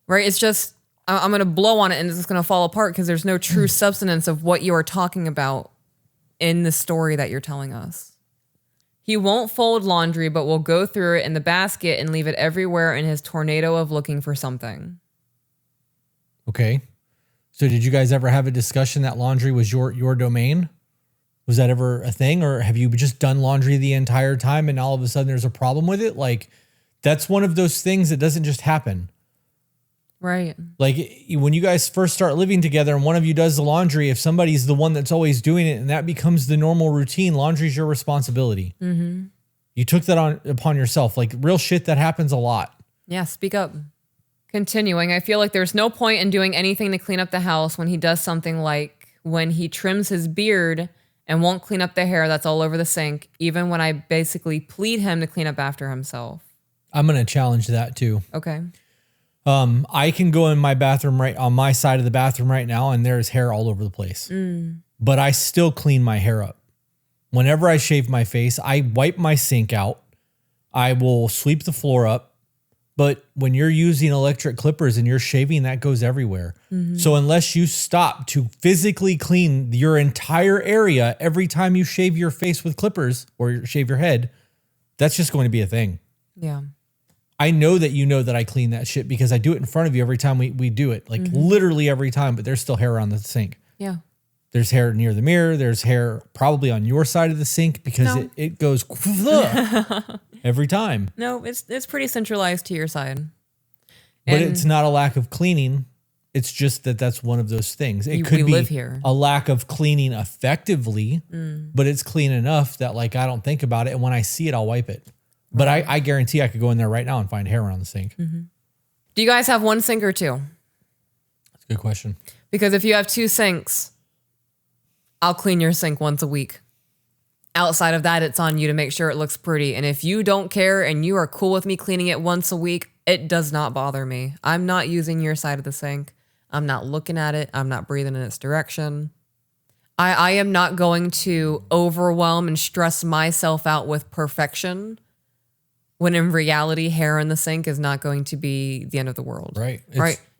Right? It's just, I'm going to blow on it and it's just going to fall apart because there's no true substance of what you are talking about in the story that you're telling us. He won't fold laundry, but will go through it in the basket and leave it everywhere in his tornado of looking for something. Okay. So did you guys ever have a discussion that laundry was your domain? Was that ever a thing? Or have you just done laundry the entire time and all of a sudden there's a problem with it? Like, that's one of those things that doesn't just happen. Right. Like when you guys first start living together and one of you does the laundry, if somebody's the one that's always doing it and that becomes the normal routine, laundry's your responsibility. Mm-hmm. You took that upon yourself. Like real shit that happens a lot. Yeah, speak up. Continuing, I feel like there's no point in doing anything to clean up the house when he does something like when he trims his beard and won't clean up the hair that's all over the sink, even when I basically plead him to clean up after himself. I'm going to challenge that too. Okay. I can go in my bathroom right on my side of the bathroom right now and there's hair all over the place. But I still clean my hair up. Whenever I shave my face, I wipe my sink out. I will sweep the floor up. But when you're using electric clippers and you're shaving, that goes everywhere. Mm-hmm. So unless you stop to physically clean your entire area every time you shave your face with clippers or shave your head, that's just going to be a thing. Yeah. I know that you know that I clean that shit because I do it in front of you every time we do it. Like literally every time, but there's still hair on the sink. Yeah. There's hair near the mirror. There's hair probably on your side of the sink because it goes every time. No, it's pretty centralized to your side. But it's not a lack of cleaning. It's just that's one of those things. It could be live here. A lack of cleaning effectively, but it's clean enough that like I don't think about it. And when I see it, I'll wipe it. But I guarantee I could go in there right now and find hair on the sink. Mm-hmm. Do you guys have one sink or two? That's a good question. Because if you have two sinks, I'll clean your sink once a week. Outside of that, it's on you to make sure it looks pretty. And if you don't care and you are cool with me cleaning it once a week, it does not bother me. I'm not using your side of the sink. I'm not looking at it. I'm not breathing in its direction. I am not going to overwhelm and stress myself out with perfection when in reality, hair in the sink is not going to be the end of the world. Right.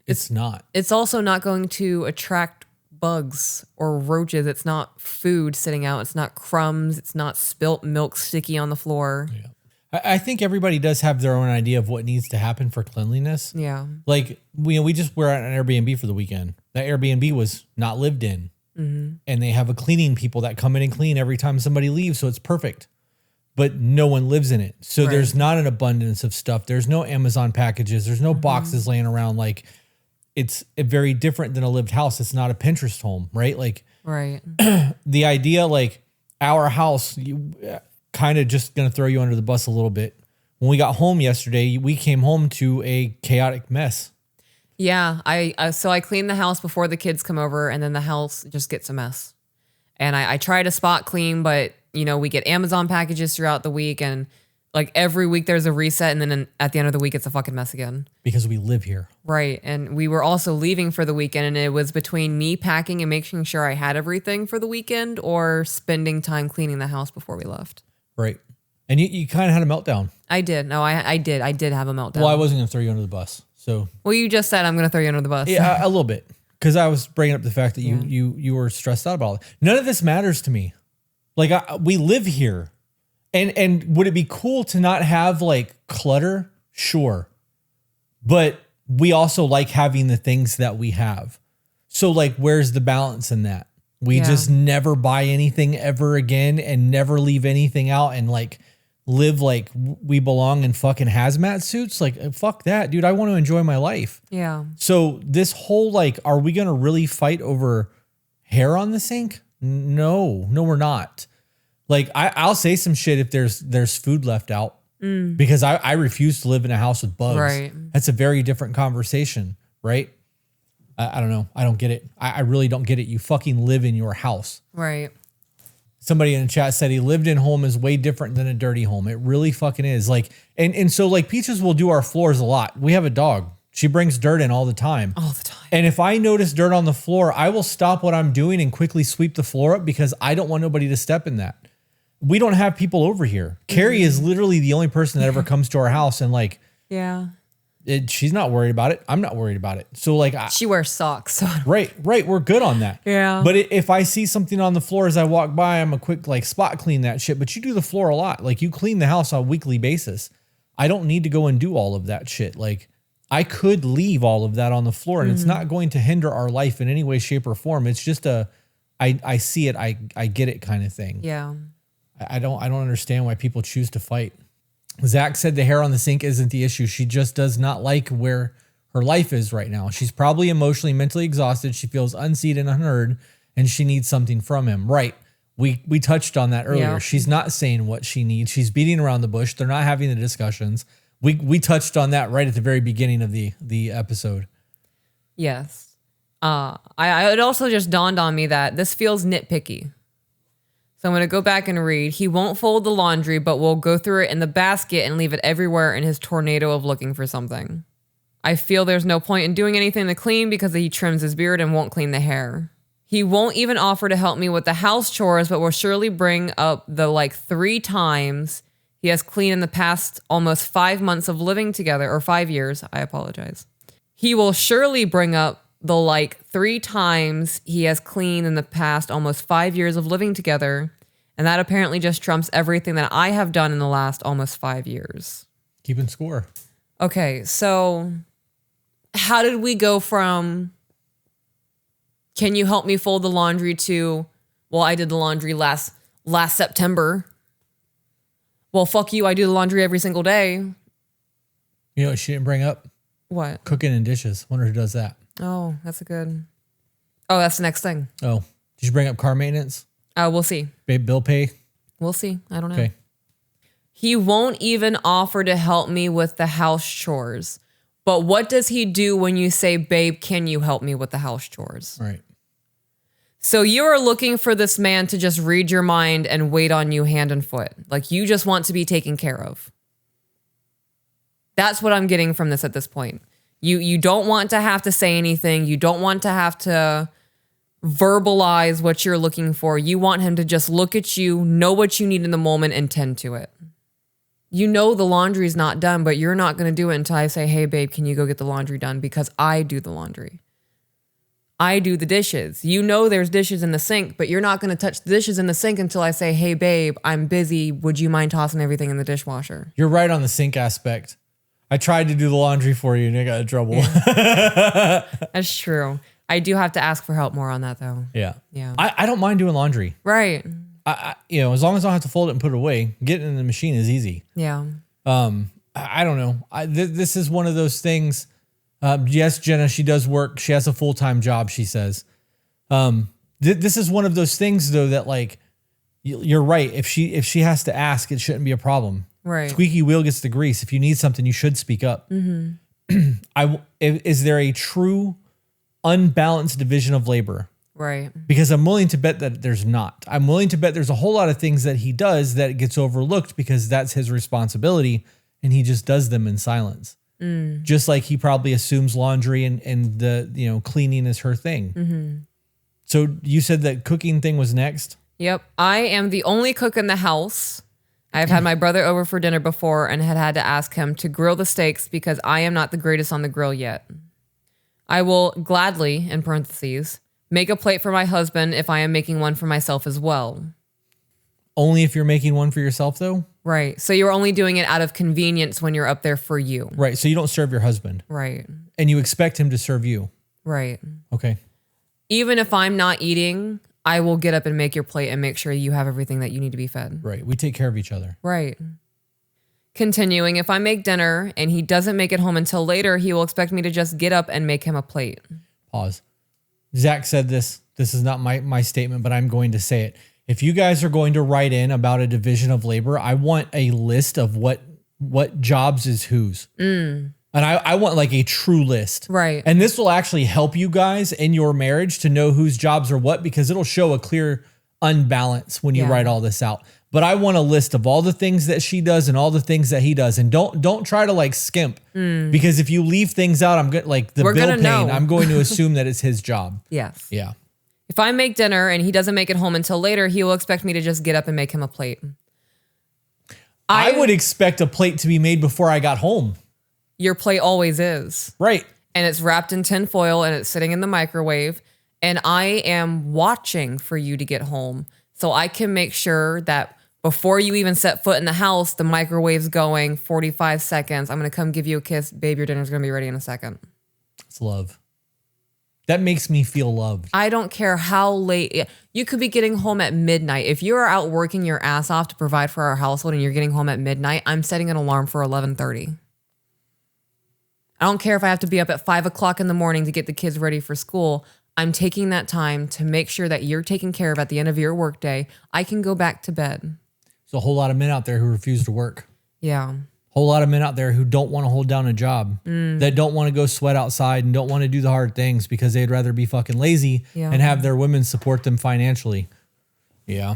It's not. It's also not going to attract bugs or roaches. It's not food sitting out. It's not crumbs. It's not spilt milk sticky on the floor. Yeah. I think everybody does have their own idea of what needs to happen for cleanliness. Yeah. Like we just were at an Airbnb for the weekend. That Airbnb was not lived in. Mm-hmm. And they have a cleaning people that come in and clean every time somebody leaves. So it's perfect. But no one lives in it. So there's not an abundance of stuff. There's no Amazon packages. There's no boxes laying around. Like it's very different than a lived house. It's not a Pinterest home, right? Like the idea, like our house, kind of just going to throw you under the bus a little bit. When we got home yesterday, we came home to a chaotic mess. Yeah. So I clean the house before the kids come over and then the house just gets a mess. And I try to spot clean, but you know, we get Amazon packages throughout the week and like every week there's a reset and then at the end of the week, it's a fucking mess again. Because we live here. Right. And we were also leaving for the weekend and it was between me packing and making sure I had everything for the weekend or spending time cleaning the house before we left. Right. And you kind of had a meltdown. I did. No, I did. I did have a meltdown. Well, I wasn't going to throw you under the bus. So. Well, you just said I'm going to throw you under the bus. Yeah, a little bit. Because I was bringing up the fact that you were stressed out about it. None of this matters to me. Like we live here. And would it be cool to not have like clutter? Sure. But we also like having the things that we have. So like, where's the balance in that? We just never buy anything ever again and never leave anything out and like live like we belong in fucking hazmat suits. Like, fuck that, dude. I want to enjoy my life. Yeah. So this whole like, are we going to really fight over hair on the sink? No, we're not. Like I'll say some shit if there's food left out because I refuse to live in a house with bugs. Right. That's a very different conversation, right? I don't know. I don't get it. I really don't get it. You fucking live in your house. Right. Somebody in the chat said he lived in home is way different than a dirty home. It really fucking is. Like, and so like Peaches will do our floors a lot. We have a dog. She brings dirt in all the time. All the time. And if I notice dirt on the floor, I will stop what I'm doing and quickly sweep the floor up because I don't want nobody to step in that. we don't have people over here. Carrie is literally the only person that ever comes to our house, and like, Yeah. she's not worried about it. I'm not worried about it. So like, She wears socks. So. right. We're good on that. Yeah. But if I see something on the floor as I walk by, I'm a quick like spot clean that shit. But you do the floor a lot. Like you clean the house on a weekly basis. I don't need to go and do all of that shit. Like I could leave all of that on the floor, and it's not going to hinder our life in any way, shape, or form. It's just I see it, I get it kind of thing. Yeah. I don't understand why people choose to fight. Zach said the hair on the sink isn't the issue. She just does not like where her life is right now. She's probably emotionally, mentally exhausted. She feels unseen and unheard, and she needs something from him. Right. We touched on that earlier. Yeah. She's not saying what she needs. She's beating around the bush. They're not having the discussions. We touched on that right at the very beginning of the episode. Yes. It also just dawned on me that this feels nitpicky. So I'm going to go back and read. He won't fold the laundry, but will go through it in the basket and leave it everywhere in his tornado of looking for something. I feel there's no point in doing anything to clean because he trims his beard and won't clean the hair. He won't even offer to help me with the house chores, but will surely bring up the 3 times he has cleaned in the past almost 5 months of living together, or 5 years. I apologize. He will surely bring up the 3 times he has cleaned in the past almost 5 years of living together. And that apparently just trumps everything that I have done in the last almost 5 years. Keeping score. Okay, so how did we go from, can you help me fold the laundry, to, well, I did the laundry last September. Well, fuck you, I do the laundry every single day. You know what she didn't bring up? What? Cooking and dishes. Wonder who does that. Oh, that's the next thing. Oh, did you bring up car maintenance? We'll see. Babe, bill pay? We'll see. I don't know. Okay. He won't even offer to help me with the house chores. But what does he do when you say, babe, can you help me with the house chores? Right. So you are looking for this man to just read your mind and wait on you hand and foot. Like you just want to be taken care of. That's what I'm getting from this at this point. You don't want to have to say anything. You don't want to have to verbalize what you're looking for. You want him to just look at you, know what you need in the moment, and tend to it. You know the laundry's not done, but you're not going to do it until I say, hey, babe, can you go get the laundry done? Because I do the laundry. I do the dishes. You know there's dishes in the sink, but you're not going to touch the dishes in the sink until I say, hey, babe, I'm busy. Would you mind tossing everything in the dishwasher? You're right on the sink aspect. I tried to do the laundry for you and I got in trouble. Yeah. That's true. I do have to ask for help more on that, though. Yeah. Yeah. I don't mind doing laundry. Right. As long as I don't have to fold it and put it away, getting in the machine is easy. Yeah. I don't know. This is one of those things. Yes, Jenna, she does work. She has a full-time job, she says. This is one of those things, though, that you're right. If she has to ask, it shouldn't be a problem. Right. Squeaky wheel gets the grease. If you need something, you should speak up. Mm-hmm. Is there a true unbalanced division of labor? Right. Because I'm willing to bet that there's not. I'm willing to bet there's a whole lot of things that he does that gets overlooked because that's his responsibility and he just does them in silence. Just like he probably assumes laundry and the cleaning is her thing. Mm-hmm. So you said that cooking thing was next? Yep. I am the only cook in the house. I've had my brother over for dinner before and had to ask him to grill the steaks because I am not the greatest on the grill yet. I will gladly, in parentheses, make a plate for my husband if I am making one for myself as well. Only if you're making one for yourself, though? Right. So you're only doing it out of convenience when you're up there for you. Right. So you don't serve your husband. Right. And you expect him to serve you. Right. Okay. Even if I'm not eating, I will get up and make your plate and make sure you have everything that you need to be fed. Right. We take care of each other. Right. Continuing, if I make dinner and he doesn't make it home until later, he will expect me to just get up and make him a plate. Pause. Zach said this. This is not my statement, but I'm going to say it. If you guys are going to write in about a division of labor, I want a list of what jobs is whose. And I want a true list. Right. And this will actually help you guys in your marriage to know whose jobs are what, because it'll show a clear unbalance when you write all this out. But I want a list of all the things that she does and all the things that he does. And don't try to skimp, because if you leave things out, I'm good. The We're bill gonna paying, know. I'm going to assume that it's his job. Yes. Yeah. If I make dinner and he doesn't make it home until later, he will expect me to just get up and make him a plate. I would expect a plate to be made before I got home. Your plate always is. Right. And it's wrapped in tin foil and it's sitting in the microwave. And I am watching for you to get home so I can make sure that before you even set foot in the house, the microwave's going 45 seconds. I'm going to come give you a kiss. Babe, your dinner's going to be ready in a second. It's love. That makes me feel loved. I don't care how late. You could be getting home at midnight. If you are out working your ass off to provide for our household and you're getting home at midnight, I'm setting an alarm for 11:30. I don't care if I have to be up at 5 o'clock in the morning to get the kids ready for school. I'm taking that time to make sure that you're taken care of at the end of your workday. I can go back to bed. There's a whole lot of men out there who refuse to work. Yeah. Whole lot of men out there who don't want to hold down a job, that don't want to go sweat outside and don't want to do the hard things because they'd rather be fucking lazy and have their women support them financially. Yeah.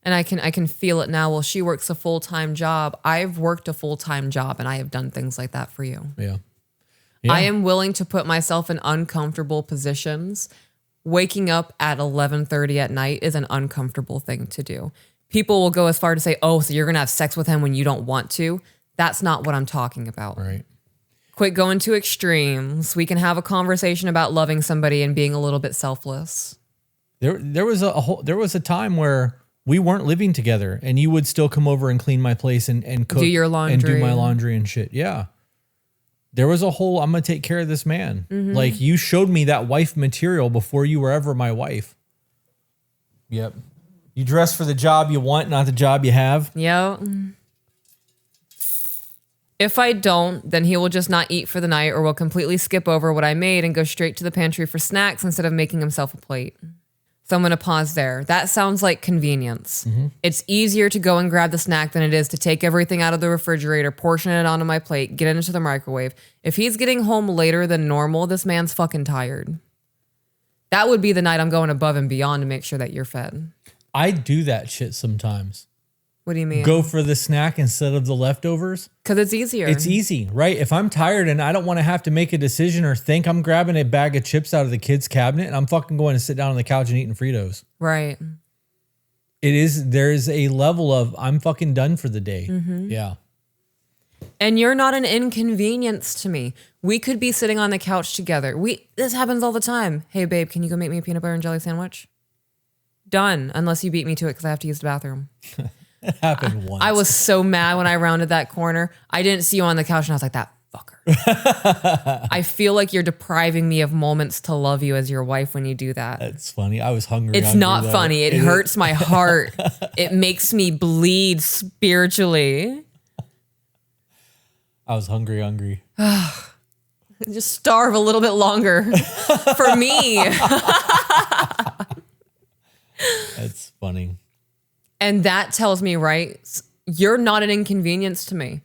And I can feel it now. Well, she works a full-time job. I've worked a full-time job and I have done things like that for you. Yeah. I am willing to put myself in uncomfortable positions. Waking up at 11:30 at night is an uncomfortable thing to do. People will go as far to say, oh, so you're going to have sex with him when you don't want to. That's not what I'm talking about. Right. Quit going to extremes. We can have a conversation about loving somebody and being a little bit selfless. There was a time where we weren't living together and you would still come over and clean my place and cook. Do your laundry. And do my laundry and shit. Yeah. There was a whole, I'm going to take care of this man. Like you showed me that wife material before you were ever my wife. Yep. You dress for the job you want, not the job you have. Yep. If I don't, then he will just not eat for the night or will completely skip over what I made and go straight to the pantry for snacks instead of making himself a plate. So I'm going to pause there. That sounds like convenience. It's easier to go and grab the snack than it is to take everything out of the refrigerator, portion it onto my plate, get it into the microwave. If he's getting home later than normal, this man's fucking tired. That would be the night I'm going above and beyond to make sure that you're fed. I do that shit sometimes. What do you mean? Go for the snack instead of the leftovers. Because it's easier. It's easy, right? If I'm tired and I don't want to have to make a decision or think, I'm grabbing a bag of chips out of the kids' cabinet and I'm fucking going to sit down on the couch and eating Fritos. Right. There is a level of I'm fucking done for the day. Yeah. And you're not an inconvenience to me. We could be sitting on the couch together. This happens all the time. Hey, babe, can you go make me a peanut butter and jelly sandwich? Done. Unless you beat me to it because I have to use the bathroom. It happened once. I was so mad when I rounded that corner. I didn't see you on the couch and I was like, that fucker. I feel like you're depriving me of moments to love you as your wife when you do that. That's funny. I was hungry. It's not funny. It hurts my heart. It makes me bleed spiritually. I was hungry. Just starve a little bit longer for me. That's funny. And that tells me, right, you're not an inconvenience to me.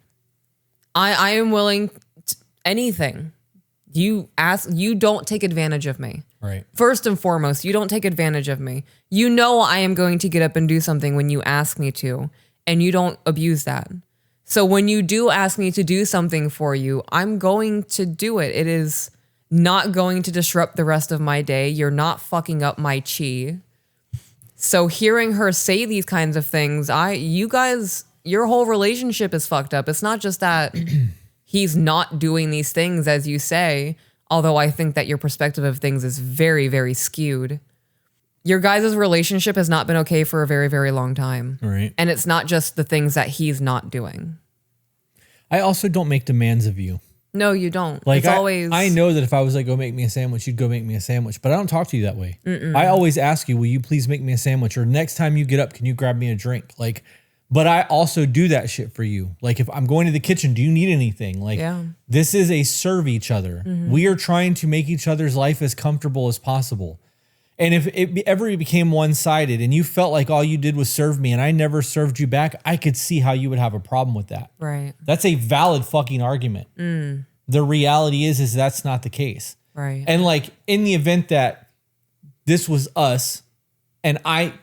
I am willing to anything. You don't take advantage of me. Right. First and foremost, you don't take advantage of me. You know I am going to get up and do something when you ask me to, and you don't abuse that. So when you do ask me to do something for you, I'm going to do it. It is not going to disrupt the rest of my day. You're not fucking up my chi. So hearing her say these kinds of things, you guys, your whole relationship is fucked up. It's not just that he's not doing these things, as you say, although I think that your perspective of things is very, very skewed. Your guys' relationship has not been okay for a very, very long time. Right. And it's not just the things that he's not doing. I also don't make demands of you. No, you don't. Like it's always. I know that if I was like, go make me a sandwich, you'd go make me a sandwich. But I don't talk to you that way. I always ask you, will you please make me a sandwich? Or next time you get up, can you grab me a drink? Like, but I also do that shit for you. Like if I'm going to the kitchen, do you need anything? Like this is a serve each other. We are trying to make each other's life as comfortable as possible. And if it ever became one-sided and you felt like all you did was serve me and I never served you back, I could see how you would have a problem with that. Right. That's a valid fucking argument. The reality is that's not the case. Right. And like in the event that this was us and I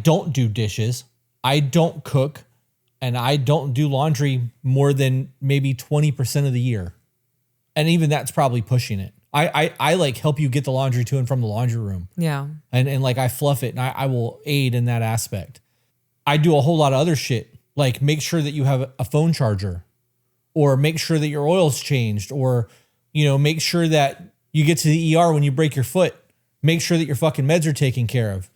don't do dishes, I don't cook, and I don't do laundry more than maybe 20% of the year. And even that's probably pushing it. I like help you get the laundry to and from the laundry room. Yeah. And like I fluff it and I will aid in that aspect. I do a whole lot of other shit, like make sure that you have a phone charger, or make sure that your oil's changed, or, you know, make sure that you get to the ER when you break your foot. Make sure that your fucking meds are taken care of.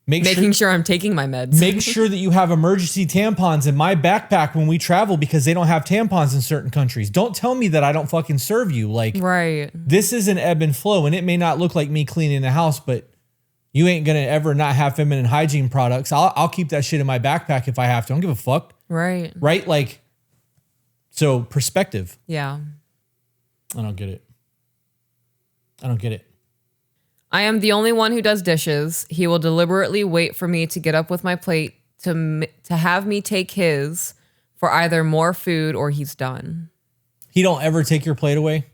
Making sure I'm taking my meds. Make sure that you have emergency tampons in my backpack when we travel, because they don't have tampons in certain countries. Don't tell me that I don't fucking serve you. Like, right. This is an ebb and flow, and it may not look like me cleaning the house, but you ain't gonna ever not have feminine hygiene products. I'll keep that shit in my backpack if I have to. I don't give a fuck. Right. Right? Like, so perspective. Yeah. I don't get it. I don't get it. I am the only one who does dishes. He will deliberately wait for me to get up with my plate to have me take his for either more food or he's done. He don't ever take your plate away?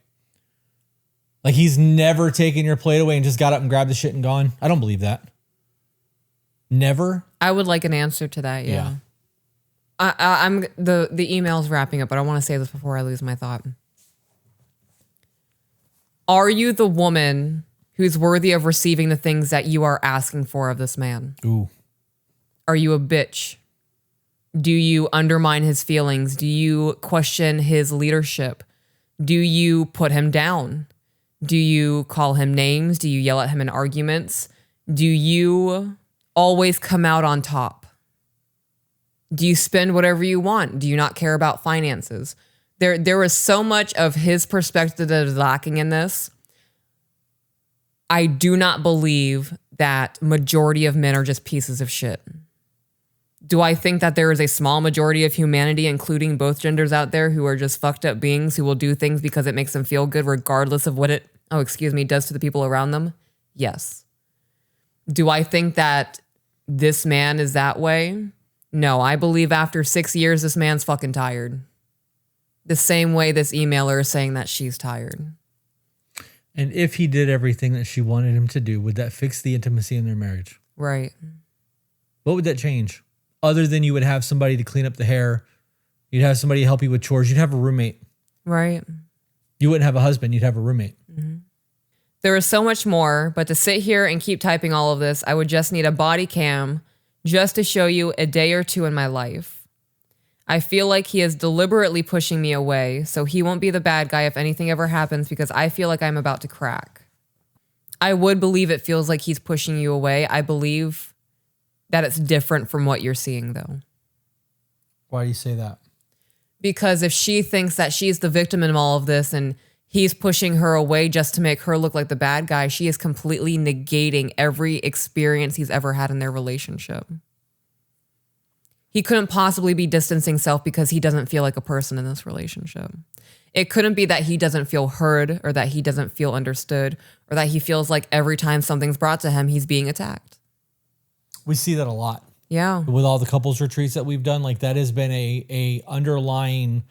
Like he's never taken your plate away and just got up and grabbed the shit and gone? I don't believe that. Never? I would like an answer to that, yeah. I'm the email's wrapping up, but I want to say this before I lose my thought. Are you the woman who's worthy of receiving the things that you are asking for of this man? Ooh. Are you a bitch? Do you undermine his feelings? Do you question his leadership? Do you put him down? Do you call him names? Do you yell at him in arguments? Do you always come out on top? Do you spend whatever you want? Do you not care about finances? There is so much of his perspective that is lacking in this. I do not believe that majority of men are just pieces of shit. Do I think that there is a small majority of humanity, including both genders out there, who are just fucked up beings who will do things because it makes them feel good regardless of what it, does to the people around them? Yes. Do I think that this man is that way? No, I believe after 6 years, this man's fucking tired. The same way this emailer is saying that she's tired. And if he did everything that she wanted him to do, would that fix the intimacy in their marriage? Right. What would that change? Other than you would have somebody to clean up the hair. You'd have somebody to help you with chores. You'd have a roommate. Right. You wouldn't have a husband. You'd have a roommate. Mm-hmm. There is so much more, but to sit here and keep typing all of this, I would just need a body cam just to show you a day or two in my life. I feel like he is deliberately pushing me away, so he won't be the bad guy if anything ever happens, because I feel like I'm about to crack. I would believe it feels like he's pushing you away. I believe that it's different from what you're seeing, though. Why do you say that? Because if she thinks that she's the victim in all of this and he's pushing her away just to make her look like the bad guy, she is completely negating every experience he's ever had in their relationship. He couldn't possibly be distancing self because he doesn't feel like a person in this relationship. It couldn't be that he doesn't feel heard or that he doesn't feel understood or that he feels like every time something's brought to him, he's being attacked. We see that a lot. Yeah. With all the couples retreats that we've done, like that has been a underlying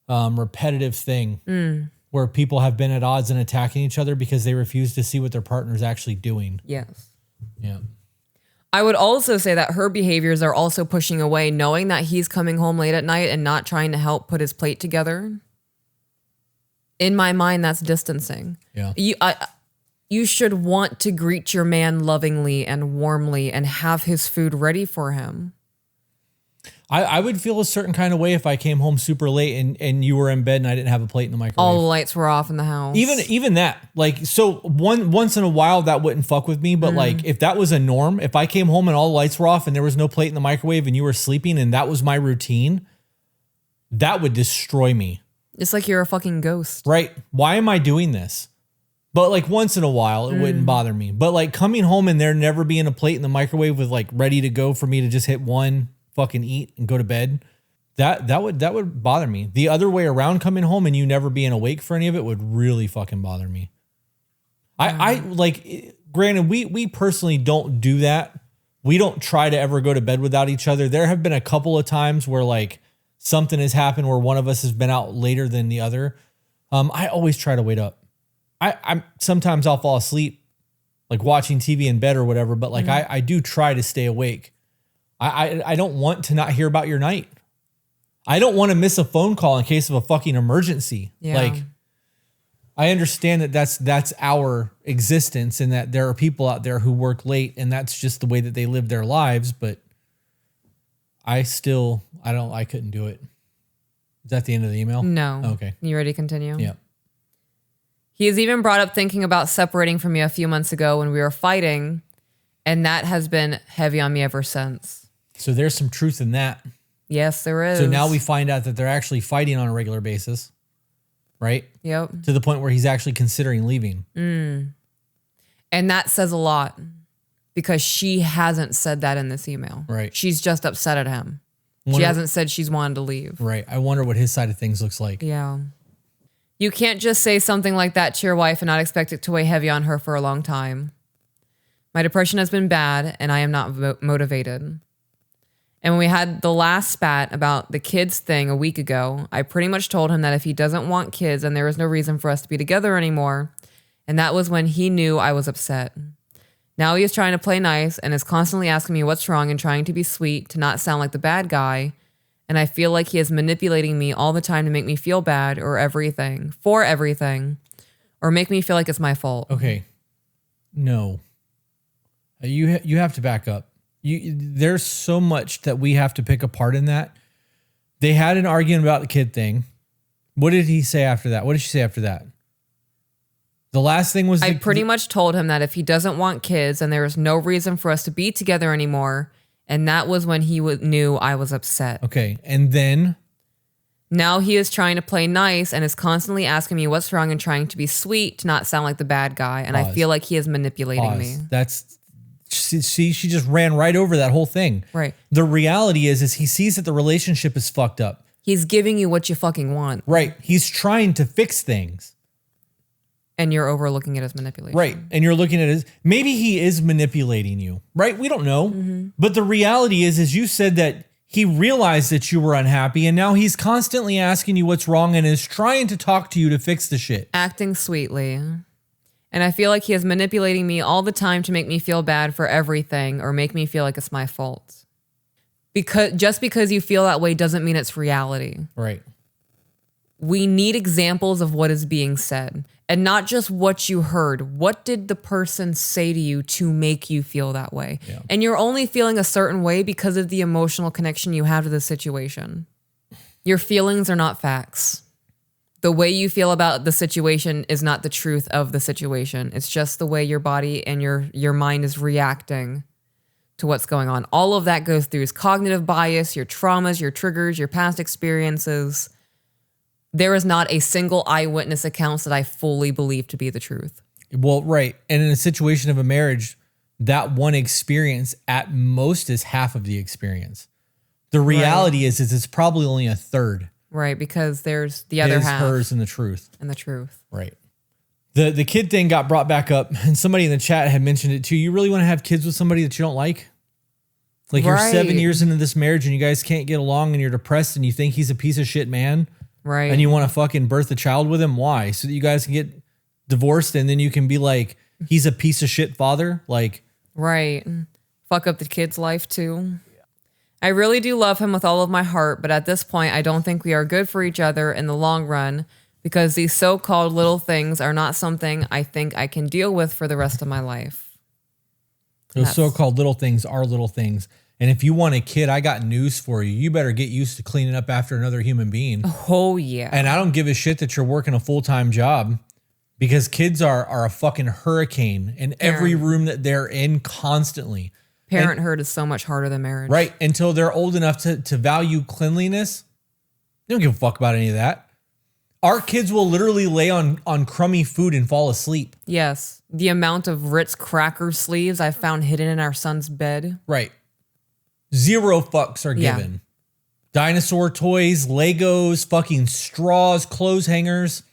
repetitive thing where people have been at odds and attacking each other because they refuse to see what their partner's actually doing. Yes. Yeah. I would also say that her behaviors are also pushing away, knowing that he's coming home late at night and not trying to help put his plate together. In my mind, that's distancing. Yeah. You should want to greet your man lovingly and warmly and have his food ready for him. I would feel a certain kind of way if I came home super late and you were in bed and I didn't have a plate in the microwave. All the lights were off in the house. Even that, like, so once in a while that wouldn't fuck with me, but like if that was a norm, if I came home and all the lights were off and there was no plate in the microwave and you were sleeping and that was my routine, that would destroy me. It's like you're a fucking ghost. Right? Why am I doing this? But like once in a while, it wouldn't bother me. But like coming home and there never being a plate in the microwave with like ready to go for me to just hit one, fucking eat and go to bed, that would bother me. The other way around, coming home and you never being awake for any of it would really fucking bother me. I like, granted, we personally don't do that. We don't try to ever go to bed without each other. There have been a couple of times where like something has happened where one of us has been out later than the other. I always try to wait up. I'm sometimes I'll fall asleep like watching TV in bed or whatever, but like I do try to stay awake. I don't want to not hear about your night. I don't want to miss a phone call in case of a fucking emergency. Yeah. Like I understand that that's our existence and that there are people out there who work late and that's just the way that they live their lives. But I couldn't do it. Is that the end of the email? No. Okay. You ready to continue? Yeah. He has even brought up thinking about separating from me a few months ago when we were fighting, and that has been heavy on me ever since. So there's some truth in that. Yes, there is. So now we find out that they're actually fighting on a regular basis, right? Yep. To the point where he's actually considering leaving. And that says a lot because she hasn't said that in this email. Right. She's just upset at him. She hasn't said she's wanted to leave. Right. I wonder what his side of things looks like. Yeah. You can't just say something like that to your wife and not expect it to weigh heavy on her for a long time. My depression has been bad and I am not motivated. And when we had the last spat about the kids thing a week ago, I pretty much told him that if he doesn't want kids, then there is no reason for us to be together anymore. And that was when he knew I was upset. Now he is trying to play nice and is constantly asking me what's wrong and trying to be sweet to not sound like the bad guy. And I feel like he is manipulating me all the time to make me feel bad for everything, or make me feel like it's my fault. Okay. No. You have to back up. There's so much that we have to pick apart in that. They had an argument about the kid thing. What did he say after that? What did she say after that? The last thing was... I pretty much told him that if he doesn't want kids, then there is no reason for us to be together anymore. And that was when he knew I was upset. Okay. And then... Now he is trying to play nice and is constantly asking me what's wrong and trying to be sweet to not sound like the bad guy. And I feel like he is manipulating me. That's... See, she just ran right over that whole thing. Right. The reality is he sees that the relationship is fucked up. He's giving you what you fucking want. Right. He's trying to fix things. And you're overlooking it as manipulation. Right. And you're looking at it as maybe he is manipulating you, right? We don't know. But the reality is you said that he realized that you were unhappy and now he's constantly asking you what's wrong and is trying to talk to you to fix the shit. Acting sweetly. And I feel like he is manipulating me all the time to make me feel bad for everything or make me feel like it's my fault. Just because you feel that way doesn't mean it's reality. Right. We need examples of what is being said and not just what you heard. What did the person say to you to make you feel that way? Yeah. And you're only feeling a certain way because of the emotional connection you have to the situation. Your feelings are not facts. The way you feel about the situation is not the truth of the situation. It's just the way your body and your mind is reacting to what's going on. All of that goes through is cognitive bias, your traumas, your triggers, your past experiences. There is not a single eyewitness account that I fully believe to be the truth. Well, right. And in a situation of a marriage, that one experience at most is half of the experience. The reality is it's probably only a third. Right, because there's the other half. Hers, and the truth. And the truth. Right. The kid thing got brought back up, and somebody in the chat had mentioned it too. You really want to have kids with somebody that you don't like? Like you're 7 years into this marriage and you guys can't get along and you're depressed and you think he's a piece of shit man. Right. And you want to fucking birth a child with him? Why? So that you guys can get divorced and then you can be like, he's a piece of shit father? Like... Right. Fuck up the kid's life too. I really do love him with all of my heart, but at this point, I don't think we are good for each other in the long run because these so-called little things are not something I think I can deal with for the rest of my life. Those so-called little things are little things. And if you want a kid, I got news for you. You better get used to cleaning up after another human being. Oh, yeah. And I don't give a shit that you're working a full-time job because kids are a fucking hurricane in every room that they're in constantly. Parenthood is so much harder than marriage. Right. Until they're old enough to value cleanliness. They don't give a fuck about any of that. Our kids will literally lay on crummy food and fall asleep. Yes. The amount of Ritz cracker sleeves I found hidden in our son's bed. Right. 0 fucks are given. Dinosaur toys, Legos, fucking straws, clothes hangers,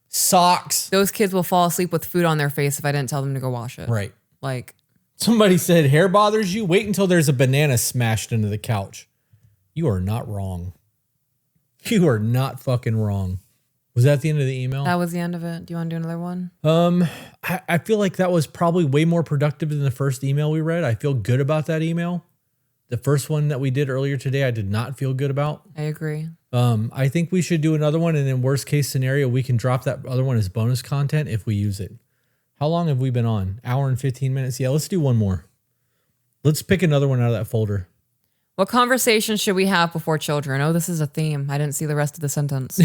socks. Those kids will fall asleep with food on their face if I didn't tell them to go wash it. Right. Like... Somebody said, hair bothers you? Wait until there's a banana smashed into the couch. You are not wrong. You are not fucking wrong. Was that the end of the email? That was the end of it. Do you want to do another one? I feel like that was probably way more productive than the first email we read. I feel good about that email. The first one that we did earlier today, I did not feel good about. I agree. I think we should do another one, and in worst case scenario, we can drop that other one as bonus content if we use it. How long have we been on? Hour and 15 minutes? Yeah, let's do one more. Let's pick another one out of that folder. What conversations should we have before children? Oh, this is a theme. I didn't see the rest of the sentence.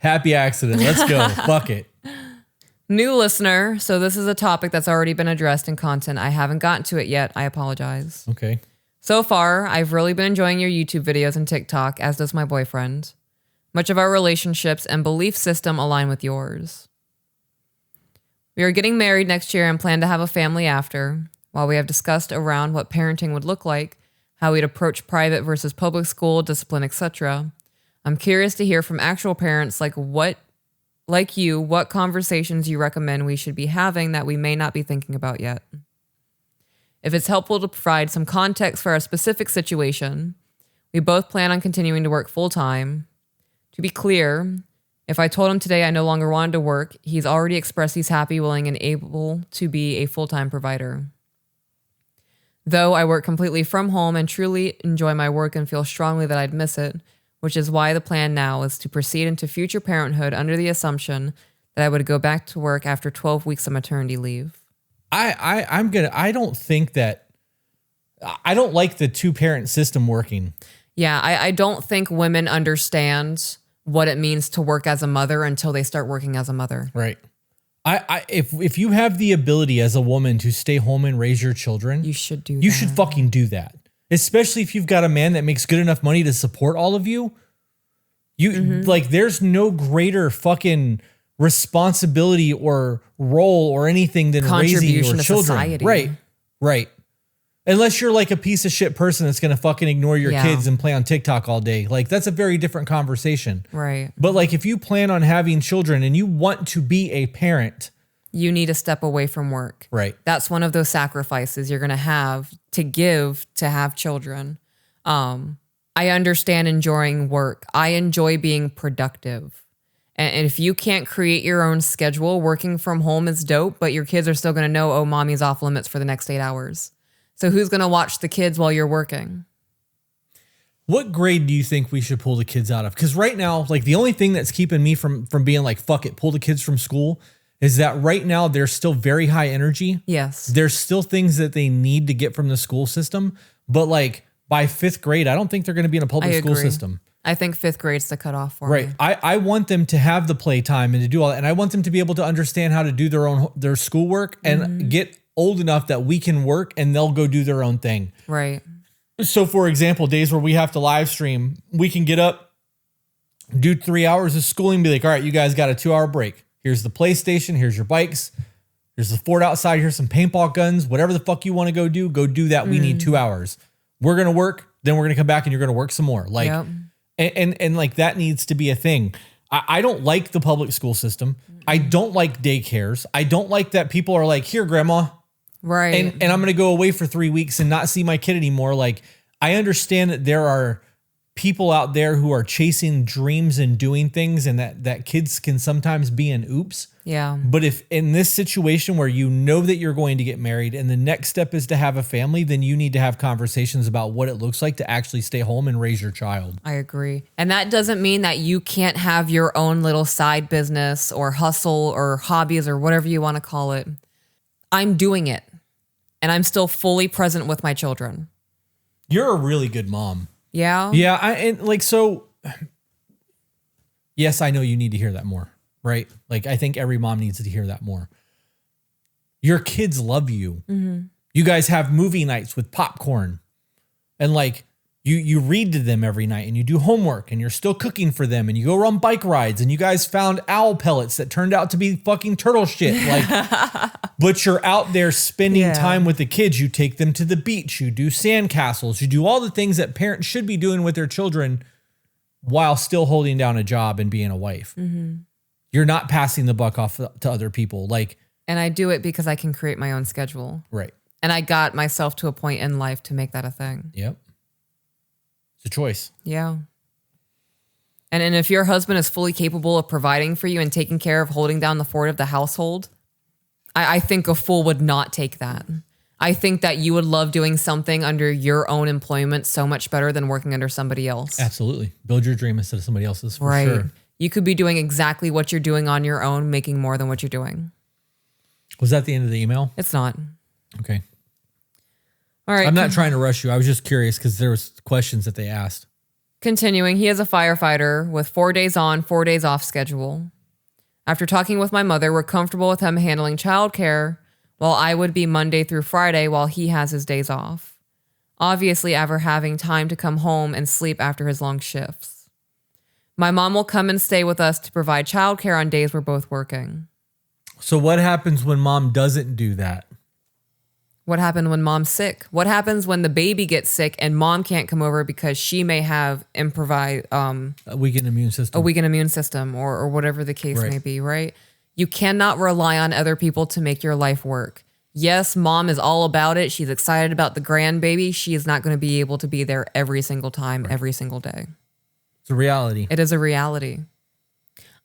Happy accident. Let's go. Fuck it. New listener. So this is a topic that's already been addressed in content. I haven't gotten to it yet. I apologize. Okay. So far, I've really been enjoying your YouTube videos and TikTok, as does my boyfriend. Much of our relationships and belief system align with yours. We are getting married next year and plan to have a family after. While we have discussed around what parenting would look like, how we'd approach private versus public school, discipline, etc., I'm curious to hear from actual parents what conversations you recommend we should be having that we may not be thinking about yet. If it's helpful to provide some context for our specific situation, we both plan on continuing to work full-time. To be clear, if I told him today I no longer wanted to work, he's already expressed he's happy, willing, and able to be a full-time provider. Though I work completely from home and truly enjoy my work and feel strongly that I'd miss it, which is why the plan now is to proceed into future parenthood under the assumption that I would go back to work after 12 weeks of maternity leave. I don't like the two-parent system working. Yeah, I don't think women understand what it means to work as a mother until they start working as a mother. Right. If you have the ability as a woman to stay home and raise your children, you should do You should fucking do that. Especially if you've got a man that makes good enough money to support all of you. There's no greater fucking responsibility or role or anything than raising your children. Society. Right. Unless you're like a piece of shit person that's going to fucking ignore your kids and play on TikTok all day. Like, that's a very different conversation. Right. But like, if you plan on having children and you want to be a parent, you need to step away from work. Right. That's one of those sacrifices you're going to have to give to have children. I understand enjoying work. I enjoy being productive. And if you can't create your own schedule, working from home is dope, but your kids are still going to know, oh, mommy's off limits for the next 8 hours. So who's going to watch the kids while you're working? What grade do you think we should pull the kids out of? Because right now, like, the only thing that's keeping me from being like, fuck it, pull the kids from school is that right now they're still very high energy. Yes. There's still things that they need to get from the school system. But like by 5th grade, I don't think they're going to be in a public school system. I think 5th grade's the cutoff for me. Right. I want them to have the playtime and to do all that. And I want them to be able to understand how to do their schoolwork and get old enough that we can work and they'll go do their own thing. Right. So for example, days where we have to live stream, we can get up, do 3 hours of schooling, be like, all right, you guys got a 2-hour break. Here's the PlayStation. Here's your bikes. Here's the fort outside. Here's some paintball guns. Whatever the fuck you want to go do that. We need 2 hours. We're going to work. Then we're going to come back and you're going to work some more. Like, and like that needs to be a thing. I don't like the public school system. I don't like daycares. I don't like that people are like, here, grandma. Right. And I'm going to go away for 3 weeks and not see my kid anymore. Like, I understand that there are people out there who are chasing dreams and doing things and that kids can sometimes be an oops. Yeah. But if in this situation where you know that you're going to get married and the next step is to have a family, then you need to have conversations about what it looks like to actually stay home and raise your child. I agree. And that doesn't mean that you can't have your own little side business or hustle or hobbies or whatever you want to call it. I'm doing it and I'm still fully present with my children. You're a really good mom. Yeah. Yeah. Yes, I know you need to hear that more, right? Like, I think every mom needs to hear that more. Your kids love you. Mm-hmm. You guys have movie nights with popcorn and like you read to them every night and you do homework and you're still cooking for them and you go on bike rides and you guys found owl pellets that turned out to be fucking turtle shit. Like, but you're out there spending time with the kids. You take them to the beach, you do sand castles, you do all the things that parents should be doing with their children while still holding down a job and being a wife. Mm-hmm. You're not passing the buck off to other people. Like, and I do it because I can create my own schedule. Right. And I got myself to a point in life to make that a thing. Yep. It's a choice. Yeah. And if your husband is fully capable of providing for you and taking care of holding down the fort of the household, I think a fool would not take that. I think that you would love doing something under your own employment so much better than working under somebody else. Absolutely. Build your dream instead of somebody else's, for Right. sure. You could be doing exactly what you're doing on your own, making more than what you're doing. Was that the end of the email? It's not. Okay. All right. I'm not trying to rush you. I was just curious because there was questions that they asked. Continuing, he is a firefighter with 4 days on, 4 days off schedule. After talking with my mother, we're comfortable with him handling childcare, while I would be Monday through Friday while he has his days off. Obviously, ever having time to come home and sleep after his long shifts. My mom will come and stay with us to provide childcare on days we're both working. So what happens when mom doesn't do that? What happened when mom's sick? What happens when the baby gets sick and mom can't come over because she may have improvised A weakened immune system. a weakened immune system or whatever the case Right. may be, right? You cannot rely on other people to make your life work. Yes, mom is all about it. She's excited about the grandbaby. She is not going to be able to be there every single time, every single day. It's a reality. It is a reality.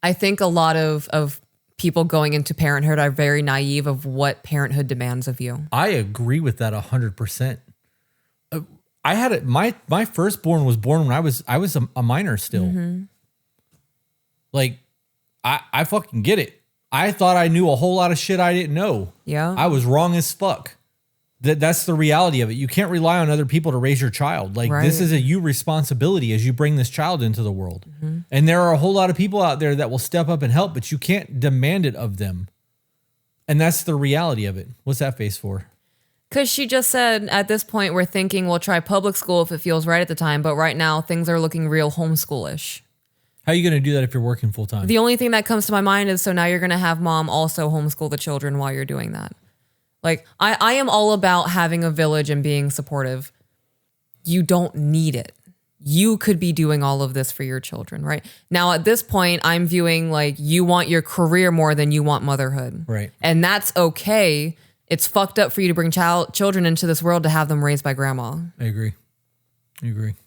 I think a lot of people going into parenthood are very naive of what parenthood demands of you. I agree with that 100%. I had it. My firstborn was born when I was a minor still. Mm-hmm. Like, I fucking get it. I thought I knew a whole lot of shit I didn't know. Yeah. I was wrong as fuck. That's the reality of it. You can't rely on other people to raise your child. Like, Right. this is a you responsibility as you bring this child into the world. And there are a whole lot of people out there that will step up and help, but you can't demand it of them. And that's the reality of it. What's that face for? Because she just said, at this point, we're thinking we'll try public school if it feels right at the time. But right now, things are looking real homeschoolish. How are you going to do that if you're working full time? The only thing that comes to my mind is, so now you're going to have mom also homeschool the children while you're doing that. Like, I am all about having a village and being supportive. You don't need it. You could be doing all of this for your children, right? Now, at this point, I'm viewing like you want your career more than you want motherhood. Right. And that's okay. It's fucked up for you to bring children into this world to have them raised by grandma. I agree.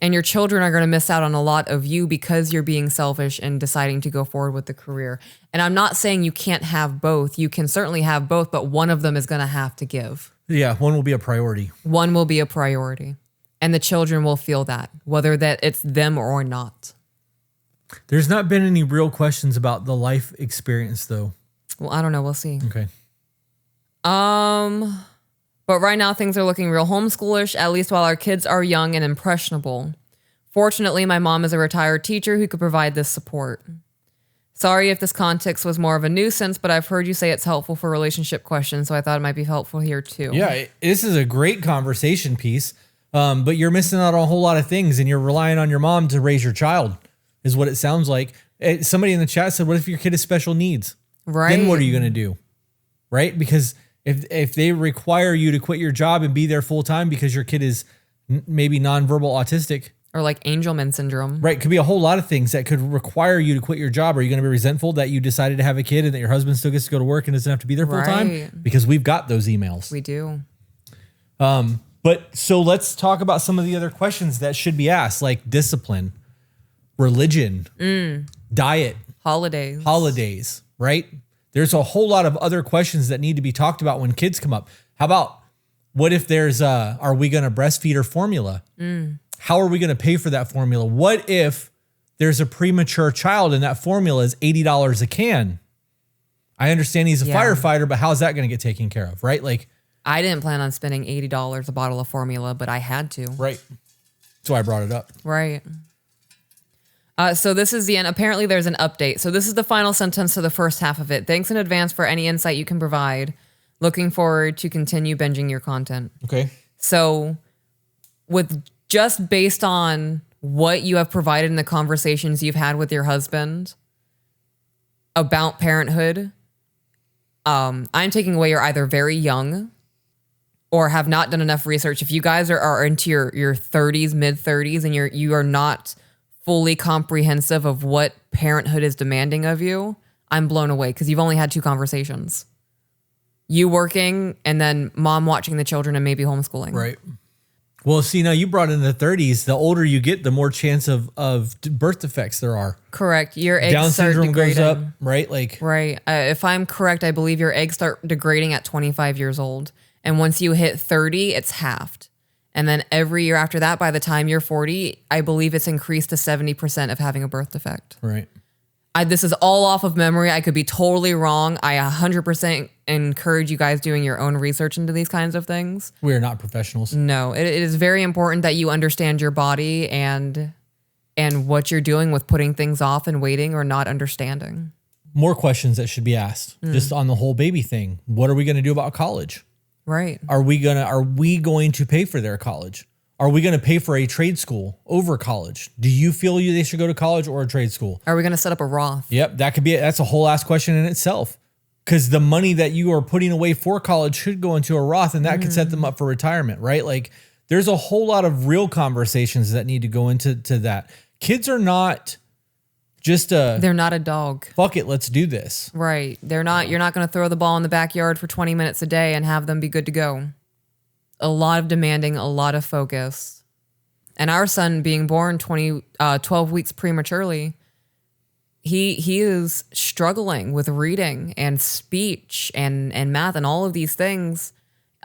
And your children are going to miss out on a lot of you because you're being selfish and deciding to go forward with the career. And I'm not saying you can't have both. You can certainly have both, but one of them is going to have to give. Yeah, one will be a priority. One will be a priority. And the children will feel that, whether that it's them or not. There's not been any real questions about the life experience, though. Well, I don't know. We'll see. Okay. But right now things are looking real homeschoolish, at least while our kids are young and impressionable. Fortunately, my mom is a retired teacher who could provide this support. Sorry if this context was more of a nuisance, but I've heard you say it's helpful for relationship questions, so I thought it might be helpful here too. Yeah, this is a great conversation piece, but you're missing out on a whole lot of things, and you're relying on your mom to raise your child, is what it sounds like. Somebody in the chat said, what if your kid has special needs? Right. Then what are you going to do? Right? Because if they require you to quit your job and be there full time because your kid is maybe nonverbal autistic. Or like Angelman syndrome. Right. Could be a whole lot of things that could require you to quit your job. Are you going to be resentful that you decided to have a kid and that your husband still gets to go to work and doesn't have to be there full time? Right. Because we've got those emails. We do. But so let's talk about some of the other questions that should be asked, like discipline, religion, diet, holidays, right? There's a whole lot of other questions that need to be talked about when kids come up. How about what if there's are we going to breastfeed or formula? How are we going to pay for that formula? What if there's a premature child and that formula is $80 a can? I understand he's a firefighter, but how's that going to get taken care of, right? Like, I didn't plan on spending $80 a bottle of formula, but I had to. right. That's why I brought it up. Right. So this is the end. Apparently there's an update. So this is the final sentence to the first half of it. Thanks in advance for any insight you can provide. Looking forward to continue binging your content. Okay. So with just based on what you have provided in the conversations you've had with your husband about parenthood, I'm taking away you're either very young or have not done enough research. If you guys are into your 30s, mid 30s, and you are not fully comprehensive of what parenthood is demanding of you, I'm blown away because you've only had 2 conversations. You working and then mom watching the children and maybe homeschooling. Right. Well, see, now you brought in the 30s. The older you get, the more chance of birth defects there are. Correct. Your eggs Down start syndrome degrading. goes up, right? Like, Right. If I'm correct, I believe your eggs start degrading at 25 years old. And once you hit 30, it's halved. And then every year after that, by the time you're 40, I believe it's increased to 70% of having a birth defect. Right. This is all off of memory. I could be totally wrong. I 100% encourage you guys doing your own research into these kinds of things. We are not professionals. No, it is very important that you understand your body and what you're doing with putting things off and waiting or not understanding. More questions that should be asked just on the whole baby thing. What are we going to do about college? Right. Are we going to pay for their college? Are we going to pay for a trade school over college? Do you feel they should go to college or a trade school? Are we going to set up a Roth? Yep, that's a whole ass question in itself. Because the money that you are putting away for college should go into a Roth, and that could set them up for retirement, right? Like, there's a whole lot of real conversations that need to go into that. Kids are not just they're not a dog. Fuck it, let's do this. Right. They're not. You're not going to throw the ball in the backyard for 20 minutes a day and have them be good to go. A lot of demanding, a lot of focus. And our son being born 12 weeks prematurely, he is struggling with reading and speech and math and all of these things.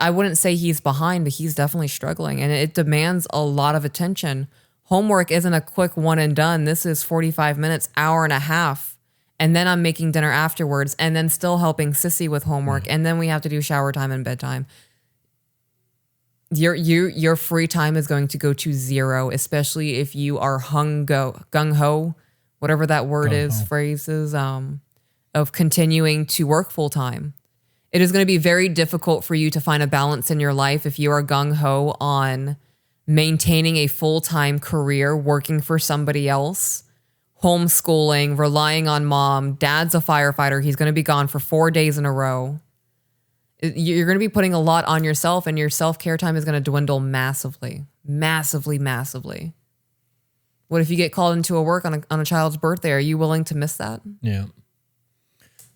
I wouldn't say he's behind, but he's definitely struggling. And it demands a lot of attention. Homework isn't a quick one and done. This is 45 minutes, hour and a half. And then I'm making dinner afterwards and then still helping Sissy with homework. And then we have to do shower time and bedtime. Your free time is going to go to zero, especially if you are gung-ho, whatever that word is, phrases, of continuing to work full time. It is going to be very difficult for you to find a balance in your life if you are gung-ho on maintaining a full-time career, working for somebody else, homeschooling, relying on mom. Dad's a firefighter. He's going to be gone for 4 days in a row. You're going to be putting a lot on yourself, and your self-care time is going to dwindle massively, massively, massively. What if you get called into a work on a child's birthday? Are you willing to miss that? Yeah.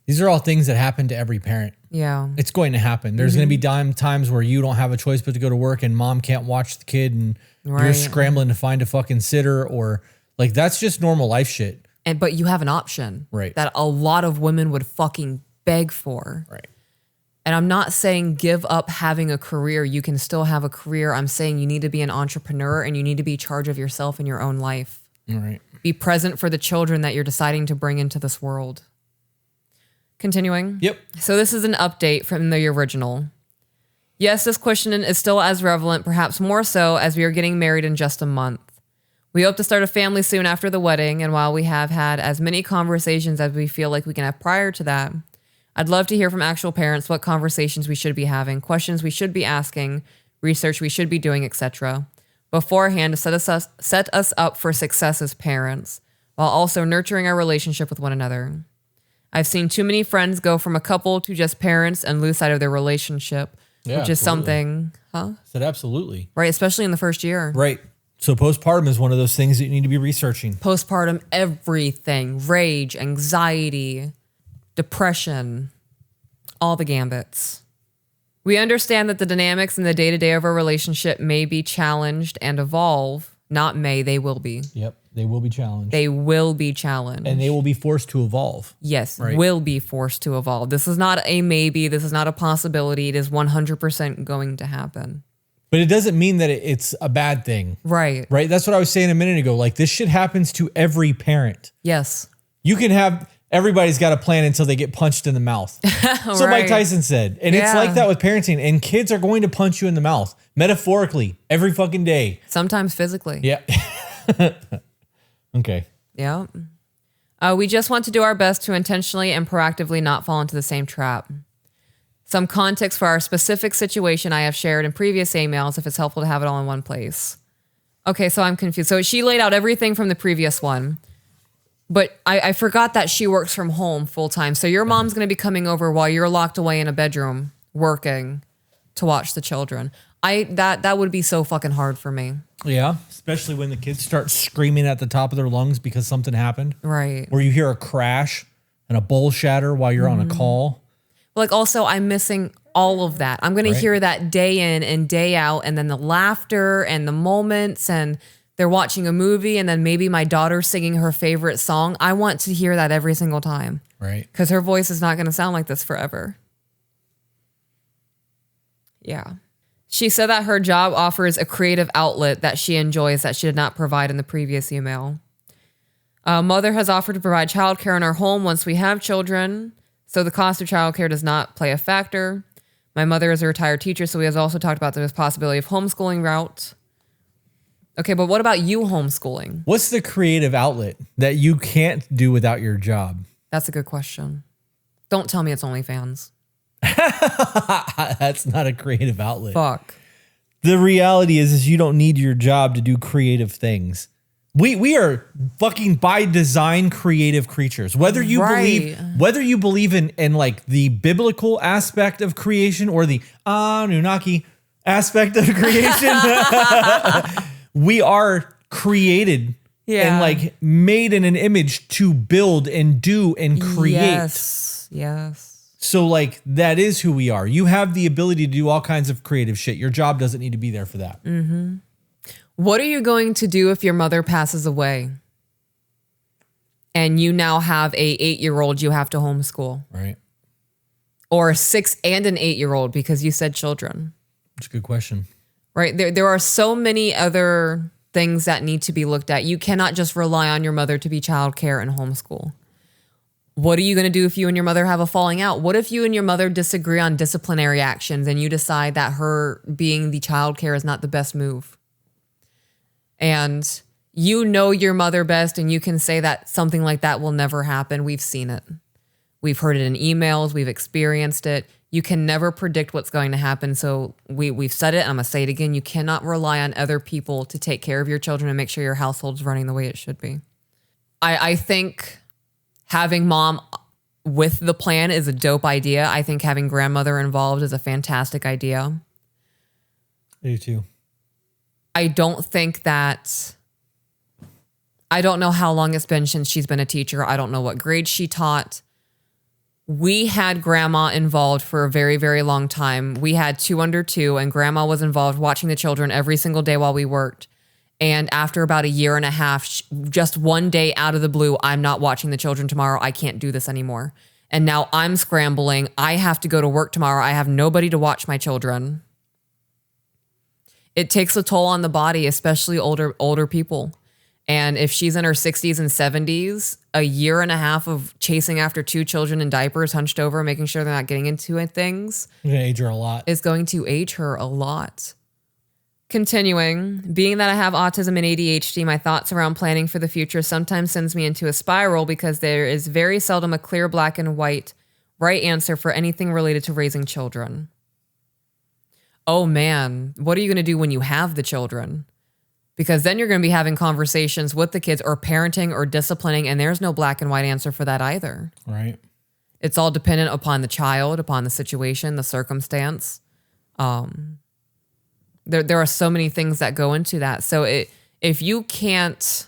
These are all things that happen to every parent. Yeah. It's going to happen. There's going to be times where you don't have a choice but to go to work and mom can't watch the kid and you're scrambling to find a fucking sitter, or like, that's just normal life shit. But you have an option. Right. That a lot of women would fucking beg for. Right. And I'm not saying give up having a career. You can still have a career. I'm saying you need to be an entrepreneur and you need to be in charge of yourself and your own life. All right. Be present for the children that you're deciding to bring into this world. Continuing. Yep. So this is an update from the original. Yes, this question is still as relevant, perhaps more so, as we are getting married in just a month. We hope to start a family soon after the wedding, and while we have had as many conversations as we feel like we can have prior to that, I'd love to hear from actual parents what conversations we should be having, questions we should be asking, research we should be doing, etc. beforehand to set us up for success as parents, while also nurturing our relationship with one another. I've seen too many friends go from a couple to just parents and lose sight of their relationship, which is something, Said absolutely. Right, especially in the first year. Right. So postpartum is one of those things that you need to be researching. Postpartum, everything, rage, anxiety, depression, all the gambits. We understand that the dynamics in the day-to-day of our relationship may be challenged and evolve. Not may, they will be. Yep. They will be challenged. They will be challenged. And they will be forced to evolve. Yes, right? Will be forced to evolve. This is not a maybe. This is not a possibility. It is 100% going to happen. But it doesn't mean that it's a bad thing. Right. Right? That's what I was saying a minute ago. Like, this shit happens to every parent. Yes. You can have... Everybody's got a plan until they get punched in the mouth. So Mike Tyson said. And it's like that with parenting. And kids are going to punch you in the mouth. Metaphorically. Every fucking day. Sometimes physically. Yeah. Okay. Yeah. We just want to do our best to intentionally and proactively not fall into the same trap. Some context for our specific situation I have shared in previous emails if it's helpful to have it all in one place. Okay, so I'm confused. So she laid out everything from the previous one. But I forgot that she works from home full time. So your mom's going to be coming over while you're locked away in a bedroom working to watch the children. That would be so fucking hard for me. Yeah. Especially when the kids start screaming at the top of their lungs because something happened. Right. Or you hear a crash and a bowl shatter while you're on a call. Like, also, I'm missing all of that. I'm going to hear that day in and day out, and then the laughter and the moments, and they're watching a movie, and then maybe my daughter's singing her favorite song. I want to hear that every single time. Right. Because her voice is not going to sound like this forever. Yeah. She said that her job offers a creative outlet that she enjoys that she did not provide in the previous email. Mother has offered to provide childcare in our home once we have children, so the cost of childcare does not play a factor. My mother is a retired teacher, so we have also talked about the possibility of homeschooling route. Okay, but what about you homeschooling? What's the creative outlet that you can't do without your job? That's a good question. Don't tell me it's OnlyFans. That's not a creative outlet. Fuck. The reality is you don't need your job to do creative things. We are fucking by design creative creatures. Whether you believe in like the biblical aspect of creation or the Anunnaki aspect of creation, we are created and like made in an image to build and do and create. Yes. So like that is who we are. You have the ability to do all kinds of creative shit. Your job doesn't need to be there for that. Mm-hmm. What are you going to do if your mother passes away and you now have a 8-year-old you have to homeschool? Right. Or a 6 and an 8-year-old because you said children. That's a good question. Right. There are so many other things that need to be looked at. You cannot just rely on your mother to be childcare and homeschool. What are you going to do if you and your mother have a falling out? What if you and your mother disagree on disciplinary actions and you decide that her being the childcare is not the best move? And you know your mother best and you can say that something like that will never happen. We've seen it. We've heard it in emails. We've experienced it. You can never predict what's going to happen. So we've said it. I'm going to say it again. You cannot rely on other people to take care of your children and make sure your household's running the way it should be. I think having mom with the plan is a dope idea. I think having grandmother involved is a fantastic idea. I do too. I don't think that, I don't know how long it's been since she's been a teacher. I don't know what grade she taught. We had grandma involved for a very, very long time. We had 2 under 2 and grandma was involved watching the children every single day while we worked. And after about 1.5 years, just one day out of the blue, I'm not watching the children tomorrow. I can't do this anymore. And now I'm scrambling. I have to go to work tomorrow. I have nobody to watch my children. It takes a toll on the body, especially older people. And if she's in her 60s and 70s, 1.5 years of chasing after 2 children in diapers, hunched over, making sure they're not getting into things, It's going to age her a lot. Is going to age her a lot. Continuing, being that I have autism and ADHD, my thoughts around planning for the future sometimes sends me into a spiral because there is very seldom a clear black and white right answer for anything related to raising children. Oh man, what are you going to do when you have the children? Because then you're going to be having conversations with the kids or parenting or disciplining, and there's no black and white answer for that either. Right. It's all dependent upon the child, upon the situation, the circumstance. There are so many things that go into that. So if you can't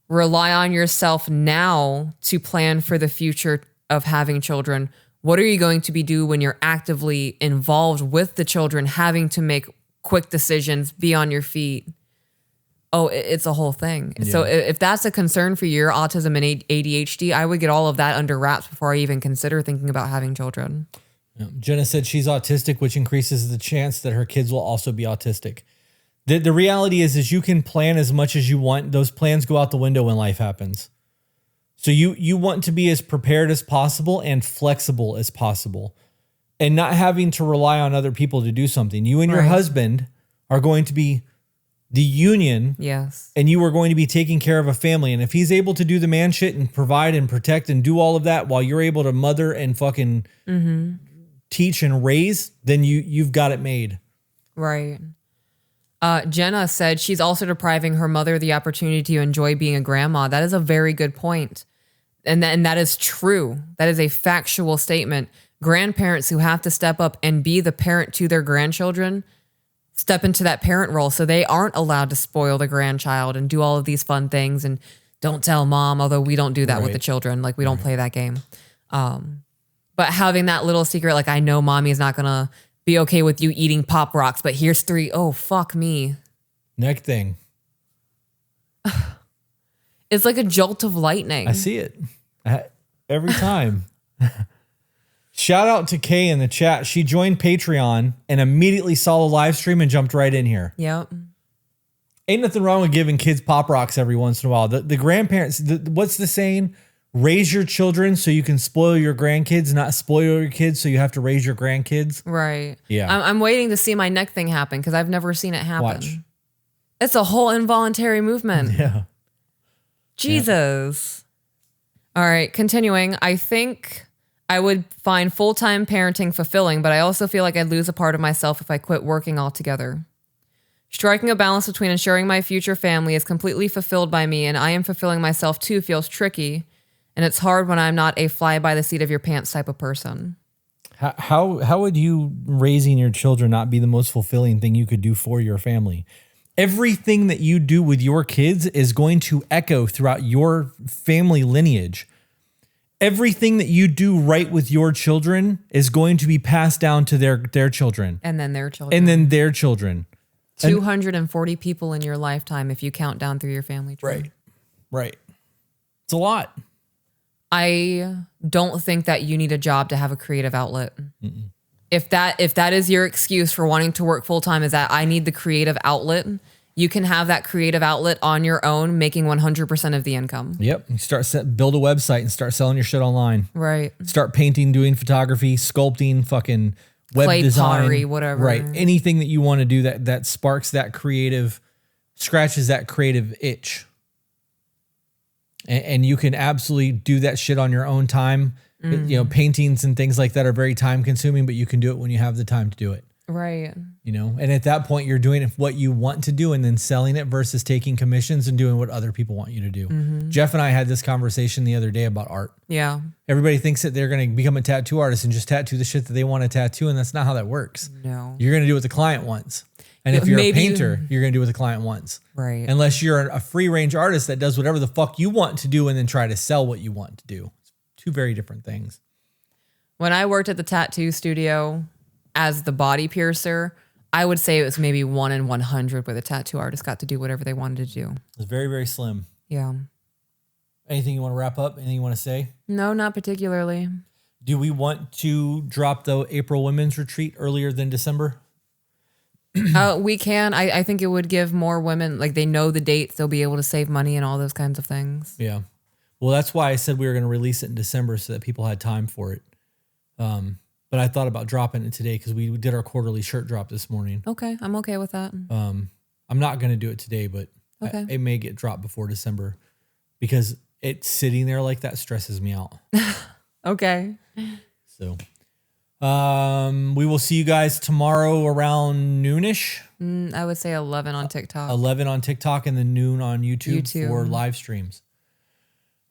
rely on yourself now to plan for the future of having children, what are you going to do when you're actively involved with the children, having to make quick decisions, be on your feet? Oh, it's a whole thing. Yeah. So if that's a concern for your autism and ADHD, I would get all of that under wraps before I even consider thinking about having children. Yeah. Jenna said she's autistic, which increases the chance that her kids will also be autistic. The reality is you can plan as much as you want. Those plans go out the window when life happens. So you want to be as prepared as possible and flexible as possible and not having to rely on other people to do something. You and your husband are going to be the union. Yes. And you are going to be taking care of a family. And if he's able to do the man shit and provide and protect and do all of that while you're able to mother and fucking teach and raise, then you've got it made. Right. Jenna said she's also depriving her mother the opportunity to enjoy being a grandma. That is a very good point. And that is true. That is a factual statement. Grandparents who have to step up and be the parent to their grandchildren step into that parent role. So they aren't allowed to spoil the grandchild and do all of these fun things and don't tell mom, although we don't do that with the children. Like we don't play that game. But having that little secret, like I know mommy is not going to be okay with you eating Pop Rocks, but here's 3. Oh, fuck me. Neck thing. It's like a jolt of lightning. I see it every time. Shout out to Kay in the chat. She joined Patreon and immediately saw the live stream and jumped right in here. Yep. Ain't nothing wrong with giving kids Pop Rocks every once in a while. The grandparents, what's the saying? Raise your children so you can spoil your grandkids, not spoil your kids so you have to raise your grandkids. Right. Yeah. I'm waiting to see my neck thing happen because I've never seen it happen. Watch. It's a whole involuntary movement. Yeah. Jesus. All right, continuing. I think I would find full-time parenting fulfilling, but I also feel like I'd lose a part of myself if I quit working altogether. Striking a balance between ensuring my future family is completely fulfilled by me and I am fulfilling myself too feels tricky, and it's hard when I'm not a fly-by-the-seat-of-your-pants type of person. How would you raising your children not be the most fulfilling thing you could do for your family? Everything that you do with your kids is going to echo throughout your family lineage. Everything that you do right with your children is going to be passed down to their children. And then their children. And then their children. 240 people in your lifetime if you count down through your family tree. Right. It's a lot. I don't think that you need a job to have a creative outlet. If that is your excuse for wanting to work full time, is that I need the creative outlet, you can have that creative outlet on your own, making 100% of the income. Yep. You build a website and start selling your shit online. Right. Start painting, doing photography, sculpting, fucking web Clay, design, pottery, whatever. Right. Anything that you want to do that sparks that creative, scratches that creative itch. And you can absolutely do that shit on your own time. You know, paintings and things like that are very time consuming, but you can do it when you have the time to do it. Right. You know, and at that point you're doing what you want to do and then selling it versus taking commissions and doing what other people want you to do. Jeff and I had this conversation the other day about art. Yeah. Everybody thinks that they're going to become a tattoo artist and just tattoo the shit that they want to tattoo. And that's not how that works. No. You're going to do what the client wants. And if you're a painter, you're going to do what the client wants. Right. Unless you're a free range artist that does whatever the fuck you want to do and then try to sell what you want to do. It's two very different things. When I worked at the tattoo studio as the body piercer, I would say it was maybe 1 in 100 where the tattoo artist got to do whatever they wanted to do. It's very, very slim. Yeah. Anything you want to wrap up? Anything you want to say? No, not particularly. Do we want to drop the April Women's Retreat earlier than December? We can. I think it would give more women, like they know the dates, they'll be able to save money and all those kinds of things. Yeah. Well, that's why I said we were going to release it in December so that people had time for it. But I thought about dropping it today because we did our quarterly shirt drop this morning. Okay. I'm okay with that. I'm not going to do it today, but Okay. it may get dropped before December because it's sitting there like that stresses me out. Okay. So, we will see you guys tomorrow around noonish. I would say 11 on TikTok. 11 on TikTok and then noon on YouTube for live streams.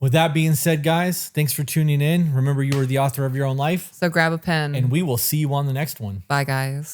With that being said, guys, thanks for tuning in. Remember, you are the author of your own life. So grab a pen. And we will see you on the next one. Bye, guys.